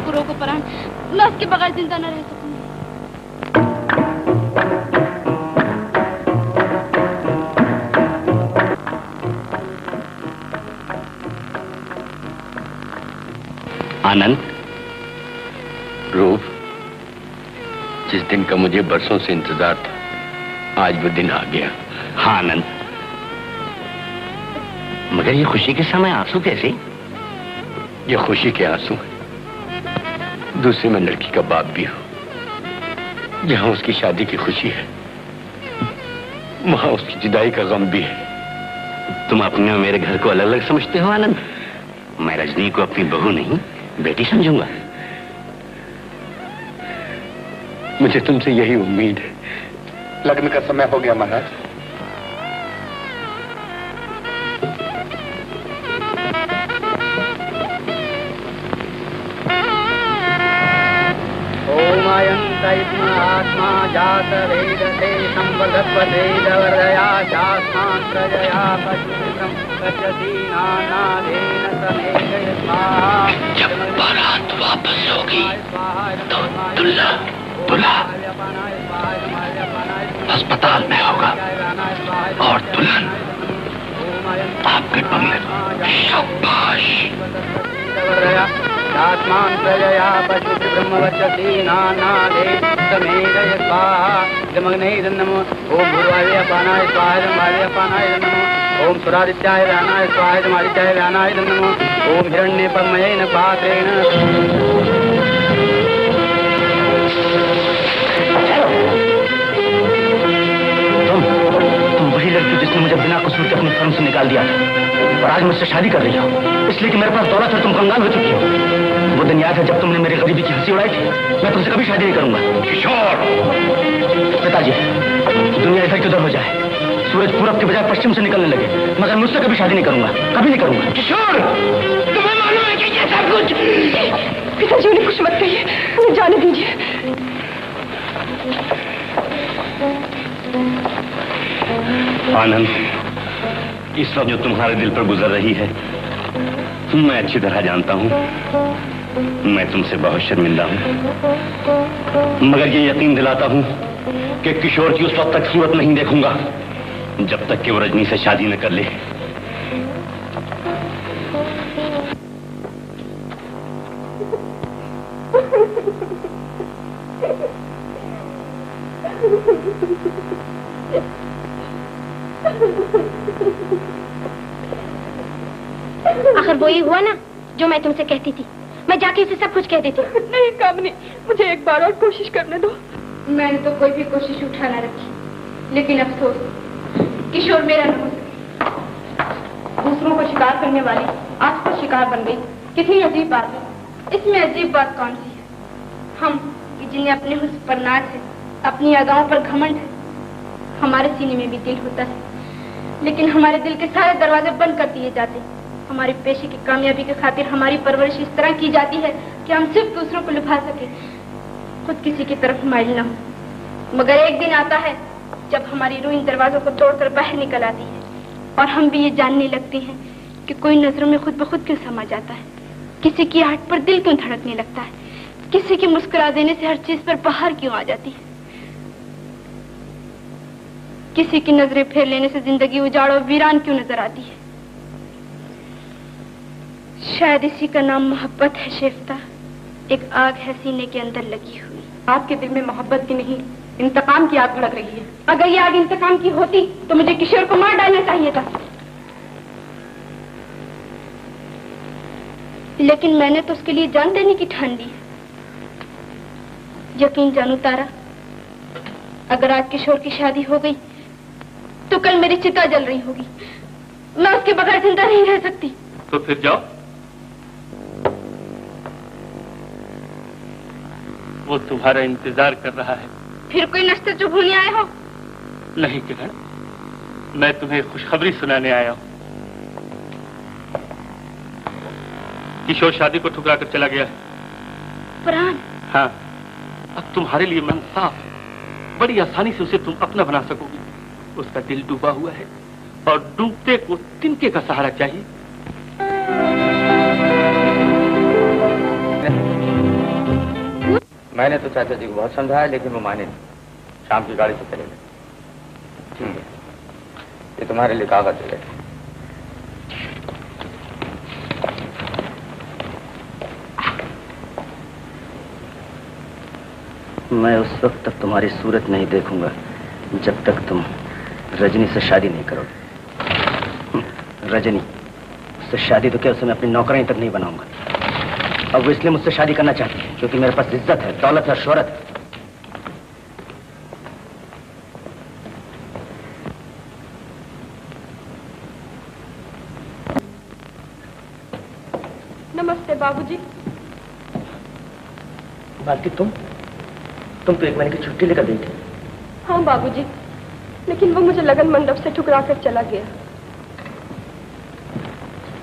गुरु को प्राण, मैं उसके बगैर जिंदा न रह सकूंगी। आनंद, रूप, जिस दिन का मुझे बरसों से इंतजार था, आज वो दिन आ गया। हाँ आनंद, मगर ये खुशी के समय आंसू कैसे? ये खुशी के आंसू हैं। दूसरी मैं लड़की का बाप भी हूं। जहां उसकी शादी की खुशी है, वहां उसकी जुदाई का गम भी है। तुम अपने और मेरे घर को अलग अलग समझते हो आनंद? मैं रजनी को अपनी बहू नहीं, बेटी समझूंगा। मुझे तुमसे यही उम्मीद है। लगन का समय हो गया महाराज। आत्मा जात वेदते संवदत्वते दवर्दया शास्त्रान् प्रजया पशुत्रं गच्छति नानादेन समेत स्वाहा। जब बारात वापस होगी तो दुल्हा दुल्हा अस्पताल में होगा और दुल्हन आपके बंगले में। शाबाश। आत्मान प्रजया पशु ब्रह्मवचसी नानादे समेदय स्वाहा। जमग्नेय नमो। ओम भूर्वाय अपानाय स्वाहा। जमाय अपानाय नमो। ओम सुरादित्याय व्यानाय स्वाहा। जमादित्याय व्यानाय नमो। ओम हिरण्य पद्मयेन पात्रेण। तुम वही लड़की जिसने मुझे बिना कसूर के अपनी फर्म से निकाल दिया था और आज मुझसे शादी कर रही हो इसलिए कि मेरे पास दौलत है। तुम कंगाल हो चुकी हो। वो दिन याद है जब तुमने मेरी गरीबी की हंसी उड़ाई थी। मैं तुमसे कभी शादी नहीं करूंगा। किशोर। पिताजी, दुनिया इधर की उधर हो जाए, सूरज पूरब के बजाय पश्चिम से निकलने लगे, मगर मुझसे कभी शादी नहीं करूंगा, कभी नहीं करूंगा। किशोर, तुम्हें मालूम है कि ये सब कुछ? पिताजी उन्हें कुछ मत कहिए, उन्हें जाने दीजिए। आनंद, इस वक्त जो तुम्हारे दिल पर गुजर रही है मैं अच्छी तरह जानता हूं। मैं तुमसे बहुत शर्मिंदा हूं, मगर ये यकीन दिलाता हूं कि किशोर की उस वक्त तक सूरत नहीं देखूंगा जब तक कि वो रजनी से शादी न कर ले। आखिर वो ही हुआ ना जो मैं तुमसे कहती थी। मैं जाके उसे सब कुछ कह देती। नहीं कामनी, मुझे एक बार और कोशिश करने दो। मैंने तो कोई भी कोशिश उठा ना रखी, लेकिन अफसोस किशोर मेरा न हो सके। दूसरों को शिकार करने वाली आज तो शिकार बन गई। कितनी अजीब बात है। इसमें अजीब बात कौन सी है? हम कि जिन्हें अपने हुस्न पर नाज है, अपनी अदाओं पर घमंड है। हमारे सीने में भी दिल होता है, लेकिन हमारे दिल के सारे दरवाजे बंद कर दिए जाते हैं। हमारी पेशे की कामयाबी के खातिर हमारी परवरिश इस तरह की जाती है कि हम सिर्फ दूसरों को लुभा सके, खुद किसी की तरफ माइल न हो। मगर एक दिन आता है जब हमारी रूह इन दरवाजों को तोड़कर बाहर निकल आती है और हम भी ये जानने लगते हैं कि कोई नजरों में खुद ब खुद क्यों समा जाता है, किसी की आहट पर दिल क्यों धड़कने लगता है, किसी के मुस्कुरा देने से हर चीज पर बहार क्यों आ जाती है, किसी की नजरें फेर लेने से जिंदगी उजाड़ और वीरान क्यों नजर आती है। शायद इसी का नाम मोहब्बत है शेफ्ता, एक आग है सीने के अंदर लगी हुई। आपके दिल में मोहब्बत की नहीं, इंतकाम की आग भड़क रही है। अगर ये आग इंतकाम की होती तो मुझे किशोर को मार डालना चाहिए था, लेकिन मैंने तो उसके लिए जान देने की ठान ली। यकीन जानू तारा, अगर आज किशोर की शादी हो गई तो कल मेरी चिता जल रही होगी। मैं उसके बगैर जिंदा नहीं रह सकती। तो फिर जाओ, वो तुम्हारा इंतजार कर रहा है। फिर कोई नश्तर जो भूलने आए हो? नहीं किरण, मैं तुम्हें खुशखबरी सुनाने आया हूँ। किशोर शादी को ठुकरा कर चला गया है। फरहान? हाँ, अब तुम्हारे लिए मन साफ, बड़ी आसानी से उसे तुम अपना बना सकोगी। उसका दिल डूबा हुआ है और डूबते को तिनके का सहारा चाहिए। मैंने तो चाचा जी को बहुत समझाया, लेकिन वो माने नहीं। शाम की गाड़ी से चले गए। ठीक है, ये तुम्हारे लिए कागज है। मैं उस वक्त तक तुम्हारी सूरत नहीं देखूंगा जब तक तुम रजनी से शादी नहीं करोगे। रजनी, उससे शादी तो क्या, उसे मैं अपनी नौकरानी तक नहीं बनाऊंगा। अब वो इसलिए मुझसे शादी करना चाहती है क्योंकि मेरे पास इज्जत है, दौलत है, शोहरत है। नमस्ते बाबूजी। मालती, तुम तो एक महीने की छुट्टी लेकर गई थी। हाँ बाबूजी, लेकिन वो मुझे लगन मंडप से ठुकरा कर चला गया।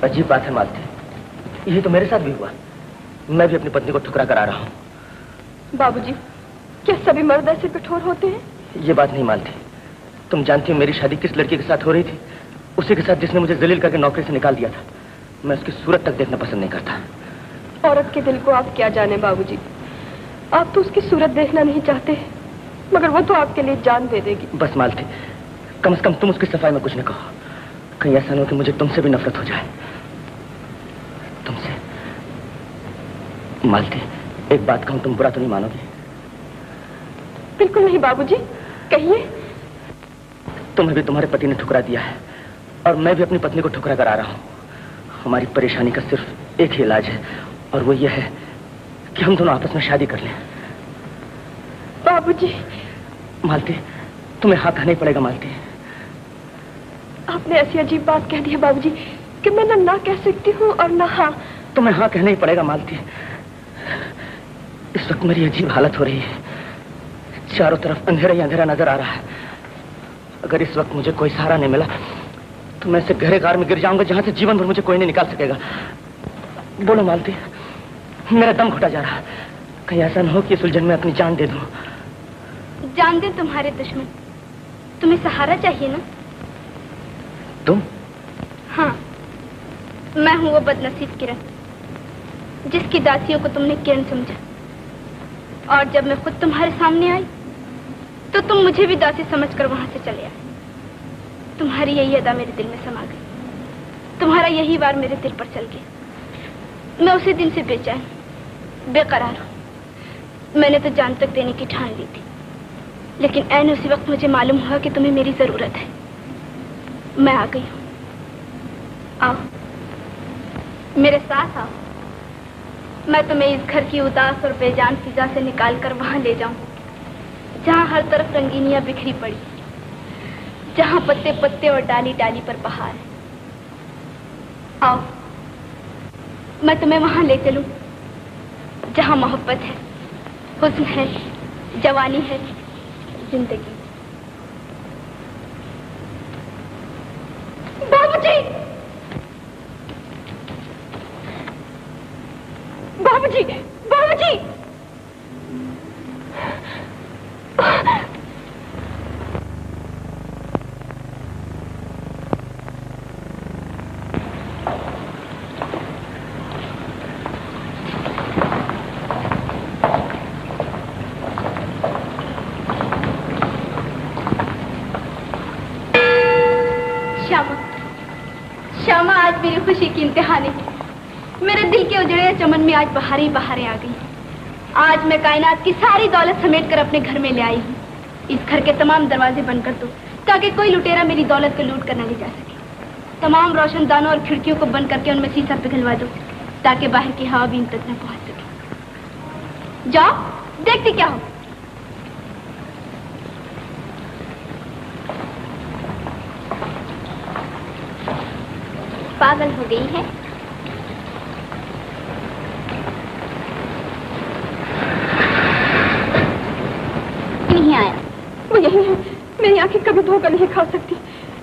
अजीब बात है मालती, यही तो मेरे साथ भी हुआ। मैं भी अपनी पत्नी को ठुकरा कर आ रहा हूँ। बाबूजी, क्या सभी मर्द ऐसे कठोर होते हैं? ये बात नहीं मालती। तुम जानती हो मेरी शादी किस लड़की के साथ हो रही थी? उसी के साथ जिसने मुझे जलील करके नौकरी से निकाल दिया था। मैं उसकी सूरत तक देखना पसंद नहीं करता। औरत के दिल को आप क्या जाने बाबूजी। आप तो उसकी सूरत देखना नहीं चाहते, मगर वो तो आपके लिए जान दे देगी। बस मालती, कम से कम तुम उसकी सफाई में कुछ न कहो। कहीं ऐसा न हो कि मुझे तुमसे भी नफरत हो जाए। तुमसे मालती, एक बात कहूं, तुम बुरा तो नहीं मानोगी? बिल्कुल नहीं बाबूजी, कहिए। तुम्हें भी तुम्हारे पति ने ठुकरा दिया है और मैं भी अपनी पत्नी को ठुकरा कर आ रहा हूं। हमारी परेशानी का सिर्फ एक ही इलाज है, और वो ये है कि हम दोनों आपस में शादी कर लें। बाबूजी। मालती, तुम्हें हाँ कहना ही पड़ेगा। मालती, आपने ऐसी अजीब बात कह दी है बाबूजी कि मैं ना कह सकती हूँ और ना हाँ। तुम्हें हाँ कहना ही पड़ेगा मालती। इस वक्त मेरी अजीब हालत हो रही है। चारों तरफ अंधेरा ही अंधेरा नजर आ रहा है। अगर इस वक्त मुझे कोई सहारा नहीं मिला तो मैं इस गहरे गार में गिर जाऊंगा जहां से जीवन भर मुझे कोई नहीं निकाल सकेगा। बोलो मालती, मेरा दम घुटा जा रहा है। कहीं ऐसा न हो कि इस उलझन में अपनी जान दे दूं। जान दे तुम्हारे दुश्मन, तुम्हें सहारा चाहिए ना? तुम? हाँ, मैं हूँ वो बदनसीब किरण, जिसकी दासियों को तुमने किरण समझा। और जब मैं खुद तुम्हारे सामने आई तो तुम मुझे भी दासी समझकर वहां से चले आए। तुम्हारी यही अदा मेरे दिल में समा गई, तुम्हारा यही वार मेरे दिल पर चल गया। मैं उसी दिन से बेचैन बेकरार हूं। मैंने तो जान तक देने की ठान ली थी, लेकिन ऐन उसी वक्त मुझे मालूम हुआ कि तुम्हें मेरी जरूरत है। मैं आ गई हूं। आओ, मेरे साथ आओ। मैं तुम्हें इस घर की उदास और बेजान फिजा से निकाल कर वहां ले जाऊं जहां हर तरफ रंगीनियां बिखरी पड़ी, जहां पत्ते पत्ते और डाली डाली पर बहार है। आओ, मैं तुम्हें वहां ले चलूं जहां मोहब्बत है, हुस्न है, जवानी है, जिंदगी। बाबूजी! बाबूजी! बाबूजी! श्यामा, आज मेरी खुशी की इंतहा नहीं। मेरे दिल के उजड़े चमन में आज बहारें ही बहारें आ गई। आज मैं कायनात की सारी दौलत समेट कर अपने घर में ले आई हूँ। इस घर के तमाम दरवाजे बंद कर दो ताकि कोई लुटेरा मेरी दौलत को लूट कर न ले जा सके। तमाम रोशनदानों और खिड़कियों को बंद करके उनमें शीशा पिघलवा दो ताकि बाहर की हवा भी इन तक न पहुंच सके। जाओ, देखते क्या हो। पागल हो गई है? नहीं आया। वो यही है। मेरी आंखें कभी धोखा नहीं खा सकती।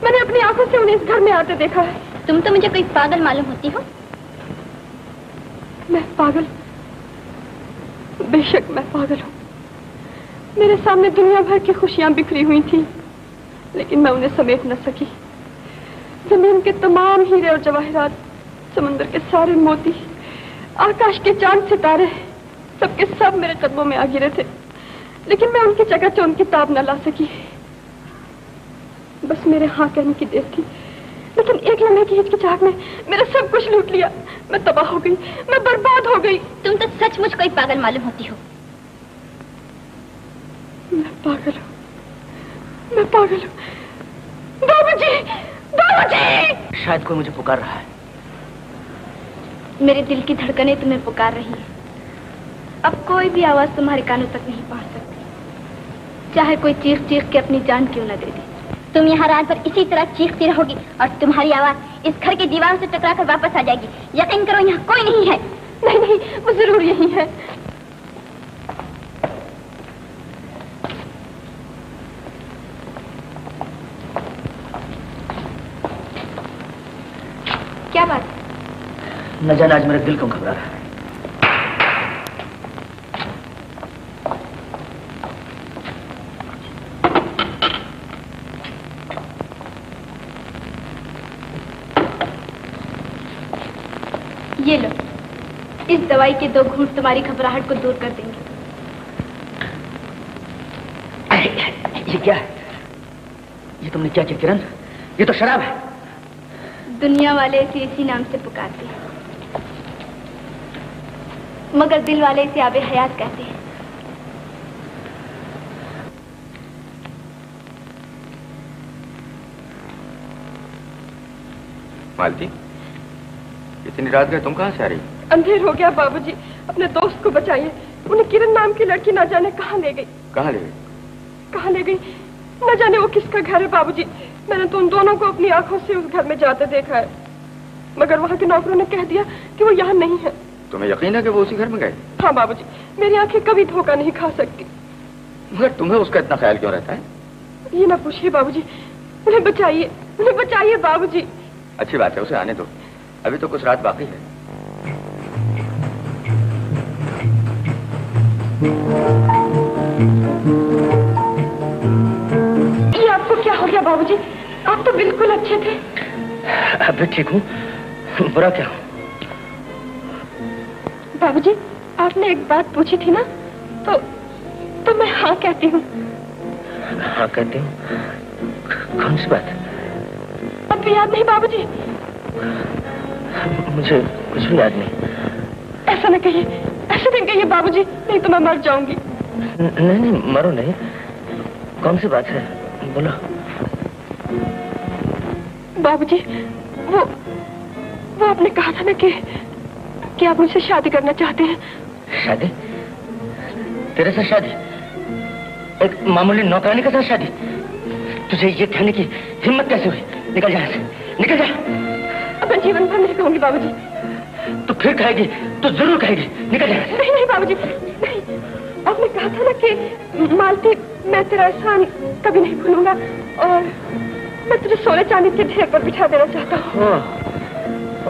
मैंने अपनी आंखों से उन्हें इस घर में आते देखा है। तुम तो मुझे कोई पागल मालूम होती हो। मैं पागल? बेशक मैं पागल हूँ। मेरे सामने दुनिया भर की खुशियां बिखरी हुई थी, लेकिन मैं उन्हें समेट न सकी। जमीन के तमाम हीरे और जवाहरात, समुद्र के सारे मोती, आकाश के चांद सितारे, सबके सब मेरे कदमों में आ गिरे थे, लेकिन मैं उनकी जगह से उनकी ताब न ला सकी। बस मेरे हाँ कहने की देर थी, लेकिन एक लम्हे की हिचकिचाहट में मेरा सब कुछ लूट लिया। मैं तबाह हो गई, मैं बर्बाद हो गई। तुम तो सचमुच कोई पागल मालूम होती हो। मैं पागल हूँ, मैं पागल हूँ। बाबूजी! बाबूजी! शायद कोई मुझे पुकार रहा है। मेरे दिल की धड़कनें तुम्हें पुकार रही हैं। अब कोई भी आवाज तुम्हारे कानों तक नहीं पहुंच सकती, चाहे कोई चीख चीख के अपनी जान क्यों न दे दे। तुम यहाँ रात भर इसी तरह चीखती रहोगी और तुम्हारी आवाज इस घर की दीवार से टकरा कर वापस आ जाएगी। यकीन करो, यहाँ कोई नहीं है। नहीं नहीं, वो जरूर यही है। क्या बात? न जाने आज मेरा दिल क्यों घबरा रहा है। ये लो, इस दवाई के 2 घूंट तुम्हारी घबराहट को दूर कर देंगे। ये क्या है? ये तुमने क्या किया किरण? ये तो शराब है। दुनिया वाले इसे इसी नाम से पुकारते हैं, मगर दिल वाले इसे आबे हयात कहते हैं। मालती, इतनी रात गए तुम कहाँ से आ रही? अंधेर हो गया बाबूजी, अपने दोस्त को बचाइए। उन्हें किरण नाम की लड़की न जाने कहाँ ले गई। कहाँ ले गई? कहाँ ले गई न जाने। वो किसका घर है बाबूजी? मैंने तो उन दोनों को अपनी आंखों से उस घर में जाते देखा है, मगर वहाँ के नौकरों ने कह दिया कि वो यहाँ नहीं है। तुम्हें यकीन है कि वो उसी घर में गए? हाँ बाबूजी, मेरी आंखें कभी धोखा नहीं खा सकती। मगर तुम्हें उसका इतना ख्याल क्यों रहता है? ये ना पूछिए बाबूजी, उन्हें बचाइए, उन्हें बचाइए बाबूजी। अच्छी बात है, उसे आने दो, अभी तो कुछ रात बाकी है। ये आपको क्या हो गया बाबूजी? आप तो बिल्कुल अच्छे थे। अभी ठीक हूँ, बुरा क्या हूँ? बाबूजी, आपने एक बात पूछी थी ना, तो मैं हाँ कहती हूँ। हाँ कहती हूँ? कौन सी बात? अब भी याद नहीं बाबूजी? मुझे कुछ भी याद नहीं। ऐसा न कहिए, ऐसा नहीं कहिए बाबूजी, नहीं तो मैं मर जाऊंगी। नहीं नहीं, मरो नहीं। कौन सी बात है, बोलो। बाबूजी, वो आपने कहा था ना कि आप मुझसे शादी करना चाहते हैं। शादी? तेरे साथ शादी? एक मामूली नौकरानी के साथ शादी? तुझे ये कहने की हिम्मत कैसे हुई? निकल जा यहाँ से, निकल जा। अब मैं जीवन भर नहीं कहूंगी बाबूजी। तो फिर कहेगी, तो जरूर कहेगी, निकल जा। नहीं नहीं बाबूजी, नहीं। आपने कहा था ना कि मालती, मैं तेरा एहसान कभी नहीं भूलूंगा, और मैं तुझे सोने चांदी के ढेर पर बिठा देना चाहता हूँ।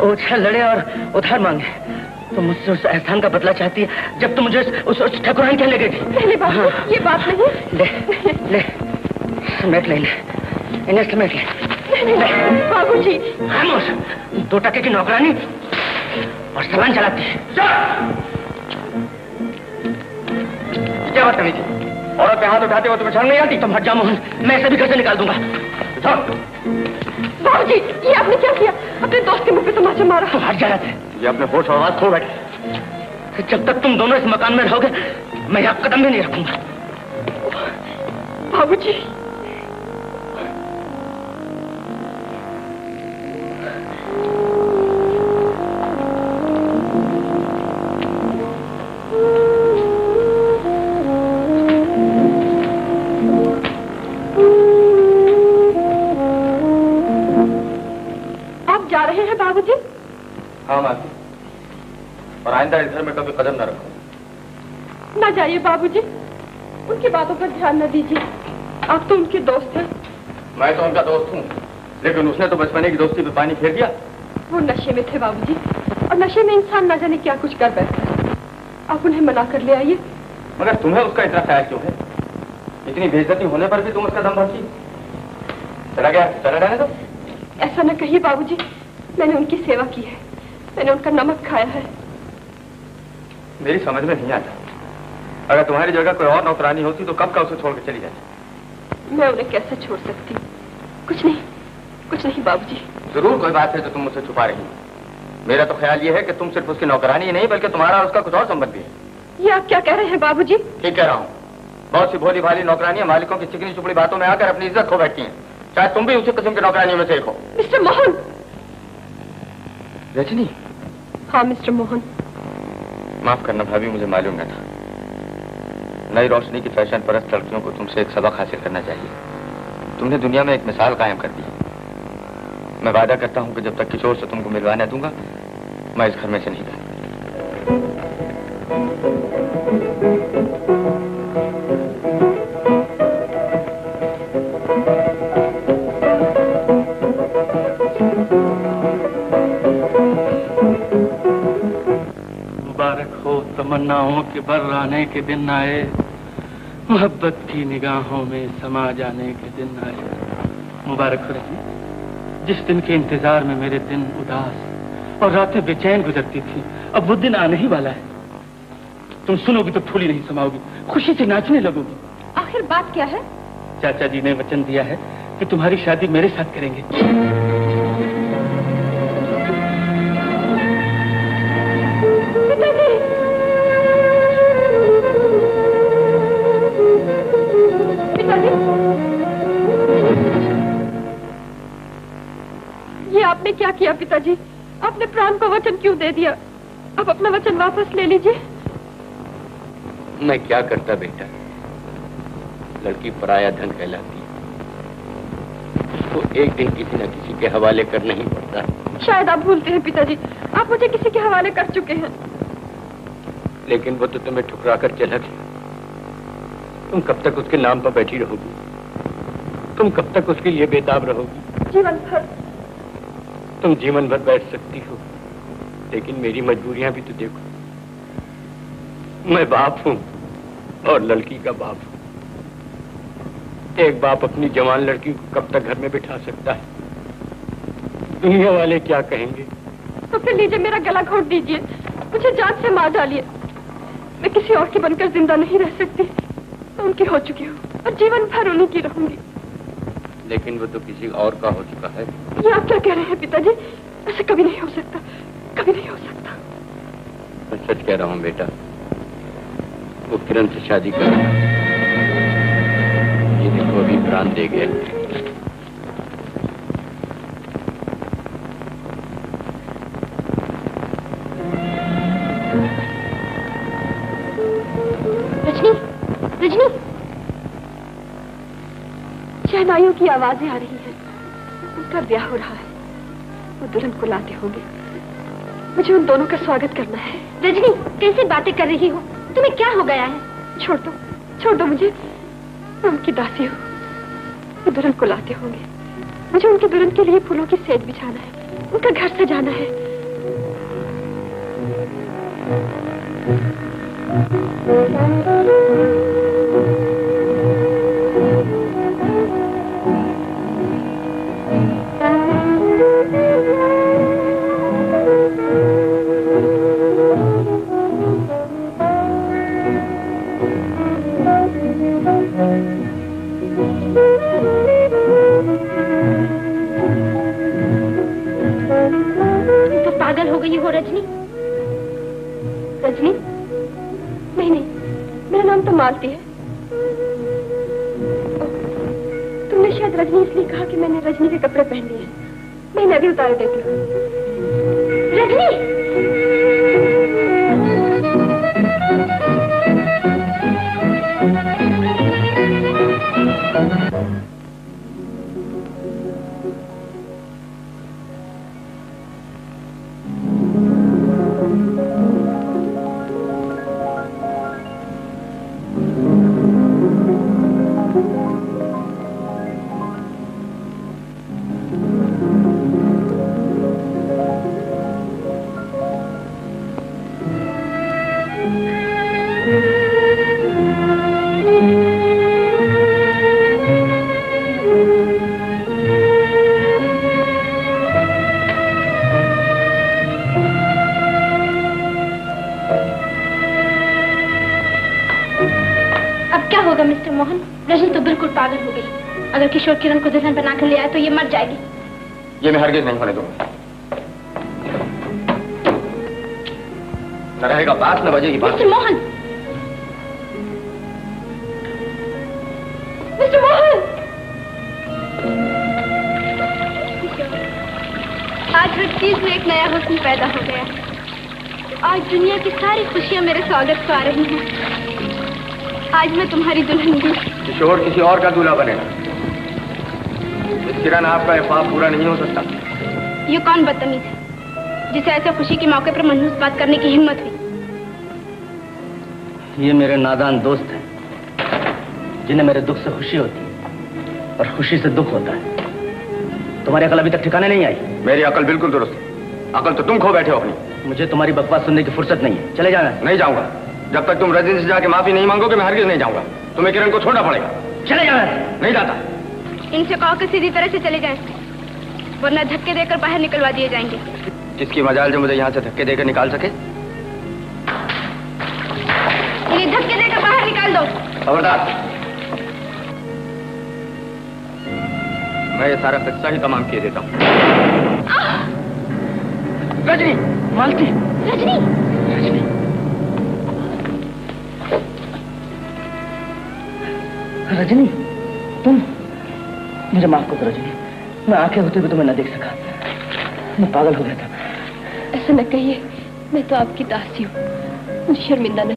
उछल लड़े और उधार मांगे, तो मुझसे उस एहसान का बदला चाहती है जब तुम मुझे उस ठाकुरान क्या ले गई थी। नहीं बाबू, हाँ। ये बात नहीं। ले समेट ले, इन्हें समेट ले। बाबूजी, खामोश, 2 टके की नौकरानी और सामान चलाती है। क्या बात करनी थी? औरत पे हाथ उठाते हो तुम्हें शर्म नहीं आती? तुम हट जाओ मोहन, मैं इसे भी घर से निकाल दूंगा। बाबूजी, ये आपने क्या किया? अपने दोस्त के मुंह पे तमाचा मारा। तुम हट जा रहे थे। ये अपने होश और आवाज खो बैठे। जब तक तुम दोनों इस मकान में रहोगे, मैं यहाँ कदम भी नहीं रखूंगा। बाबूजी, बाबूजी? हाँ मासी, और आइंदा इस घर में कभी कदम न रखो। न जाइए बाबूजी, उनकी बातों पर ध्यान न दीजिए। आप तो उनके दोस्त हैं। मैं तो उनका दोस्त हूँ, लेकिन उसने तो बचपने की दोस्ती पे पानी फेर दिया। वो नशे में थे बाबूजी, और नशे में इंसान न जाने क्या कुछ कर बैठता है। आप उन्हें मना कर ले आइए। मगर तुम्हें उसका इतना ख्याल क्यों है? इतनी बेइज्जती होने पर भी तुम उसका दम भरती। चला गया, चला जाने दो। ऐसा न कहिए बाबूजी, मैंने उनकी सेवा की है, मैंने उनका नमक खाया है। मेरी समझ में नहीं आता, अगर तुम्हारी जगह कोई और नौकरानी होती तो कब का उसे छोड़ के चली जाती। मैं उन्हें कैसे छोड़ सकती? कुछ नहीं बाबूजी। जरूर कोई बात है जो तुम मुझसे छुपा रही हो। मेरा तो ख्याल ये है कि तुम सिर्फ उसकी नौकरानी ही नहीं, बल्कि तुम्हारा और उसका कुछ और संबंध भी है। ये आप क्या कह रहे हैं बाबूजी? ठीक कह रहा हूँ। बहुत सी भोली भाली नौकरानियां मालिकों की चिकनी चुपड़ी बातों में आकर अपनी इज्जत खो बैठती हैं। शायद तुम भी उसी किस्म की नौकरानियों में से एक हो। मिस्टर मोहन। रजनी? हाँ मिस्टर मोहन। माफ करना भाभी, मुझे मालूम न था। नई रोशनी की फैशन परस्त लड़कियों को तुमसे एक सबक हासिल करना चाहिए। तुमने दुनिया में एक मिसाल कायम कर दी। मैं वादा करता हूँ कि जब तक किशोर से तुमको मिलवा न दूंगा, मैं इस घर में से नहीं जाऊंगा। मुबारक हो तमन्नाओं के बर्राने के दिन आए, मोहब्बत की निगाहों में समा जाने के दिन आए। मुबारक हो रजनी, जिस दिन के इंतजार में मेरे दिन उदास और रातें बेचैन गुजरती थी, अब वो दिन आने ही वाला है। तुम सुनोगी तो फूली नहीं समाओगी, खुशी से नाचने लगोगी। आखिर बात क्या है? चाचा जी ने वचन दिया है कि तुम्हारी शादी मेरे साथ करेंगे। ये आपने क्या किया पिताजी? आपने प्राण को वचन क्यों दे दिया? अब अपना वचन वापस ले लीजिए। मैं क्या करता बेटा, लड़की पराया धन कहलाती, उसको एक दिन किसी न किसी के हवाले करना ही पड़ता है। शायद आप भूलते हैं पिताजी, आप मुझे किसी के हवाले कर चुके हैं। लेकिन वो तो तुम्हें ठुकरा कर चला गया। तुम कब तक उसके नाम पर बैठी रहोगी? तुम कब तक उसके लिए बेताब रहोगी? जीवन भर। तुम जीवन भर बैठ सकती हो, लेकिन मेरी मजबूरियां भी तो देखो। मैं बाप हूं और लड़की का बाप हूं। एक बाप अपनी जवान लड़की को कब तक घर में बिठा सकता है? दुनिया वाले क्या कहेंगे? तो फिर लीजिए, मेरा गला घोट दीजिए, मुझे जान से मार डालिए। मैं किसी और की बनकर जिंदा नहीं रह सकती। मैं उनकी हो चुकी हूँ और जीवन भर उन्हीं की रहूंगी। लेकिन वो तो किसी और का हो चुका है। ये आप क्या कह रहे हैं पिताजी? ऐसे कभी नहीं हो सकता, कभी नहीं हो सकता। मैं सच कह रहा हूँ बेटा, वो किरण से शादी कर, ये देखो अभी प्राण दे गया। रजनी, रजनी, शहनाइयों की आवाजें आ रही हैं। उनका ब्याह हो रहा है, वो दुल्हन को लाते होंगे। मुझे उन दोनों का स्वागत करना है। रजनी, कैसी बातें कर रही हो? तुम्हें क्या हो गया है? छोड़ दो मुझे। मैं उनकी दासी हूँ। वो दुल्हन को लाते होंगे। मुझे उनकी दुल्हन के लिए फूलों की सेज बिछाना है, उनका घर सजाना है। तुम तो पागल हो गई हो रजनी। रजनी? नहीं, मेरा नाम तो मालती है। तुमने शायद रजनी इसलिए कहा कि मैंने रजनी के कपड़े पहन लिए हैं। मैं भी उतार देती हूँ। रजनी! मिस्टर मोहन, रजनी तो बिल्कुल पागल हो गई। अगर किशोर किरण को दुल्हन बनाकर ले आए तो ये मर जाएगी। ये मैं हरगिज नहीं होने दूंगा। न रहेगा बात न बजेगी बात। Mister Mohan, mister Mohan! आज हर चीज में एक नया हुस्न पैदा हो गया है। आज दुनिया की सारी खुशियां मेरे स्वागत को आ रही हैं। आज मैं तुम्हारी दुल्हन हूँ। किशोर किसी और का दूल्हा बनेगा। इस किरण आपका ये ख्वाब पूरा नहीं हो सकता। ये कौन बदतमीज है जिसे ऐसे खुशी के मौके पर मनहूस बात करने की हिम्मत हुई? ये मेरे नादान दोस्त हैं, जिन्हें मेरे दुख से खुशी होती है और खुशी से दुख होता है। तुम्हारी अकल अभी तक ठिकाने नहीं आई। मेरी अकल बिल्कुल दुरुस्त है। अकल तो तुम खो बैठे हो अपनी। मुझे तुम्हारी बकवास सुनने की फुर्सत नहीं है, चले जाना। नहीं जाऊंगा। जब तक तुम रजनी से जाके माफी नहीं मांगोगे मैं हरगिज नहीं जाऊंगा। तुम्हें किरण को छोड़ना पड़ेगा। चले जाना। नहीं जाता। इनसे कहो कि सीधी तरह से चले जाएं, वरना धक्के देकर बाहर निकलवा दिए जाएंगे। किसकी मजाल जो मुझे यहाँ से धक्के देकर निकाल सके? इन्हें धक्के देकर बाहर निकाल दो। खबरदार। मैं ये सारा किस्सा ही तमाम किए देता हूँ। रजनी, मालती, रजनी, रजनी, रजनी, तुम मुझे माफ कर दो रजनी। मैं आंखें होते हुए तुम्हें न देख सका। मैं पागल हो गया था। ऐसा न कहिए, मैं तो आपकी दासी हूँ, मुझे शर्मिंदा न।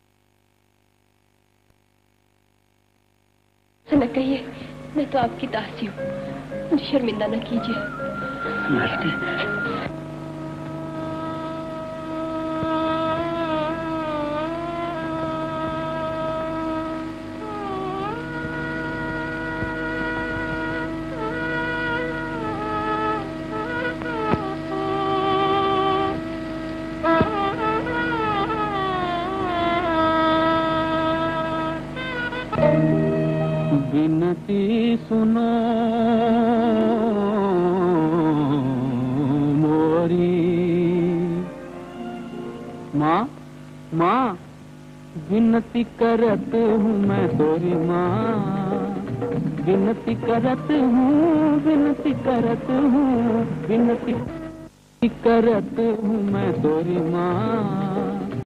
ऐसा न कहिए, मैं तो आपकी दासी हूँ, मुझे शर्मिंदा न कीजिए। मालती, विनती सुनो मोरी माँ, माँ विनती करत हूँ मैं तोरी माँ, विनती करत हूँ, विनती करत हूँ, विनती करत हूँ मैं तोरी माँ।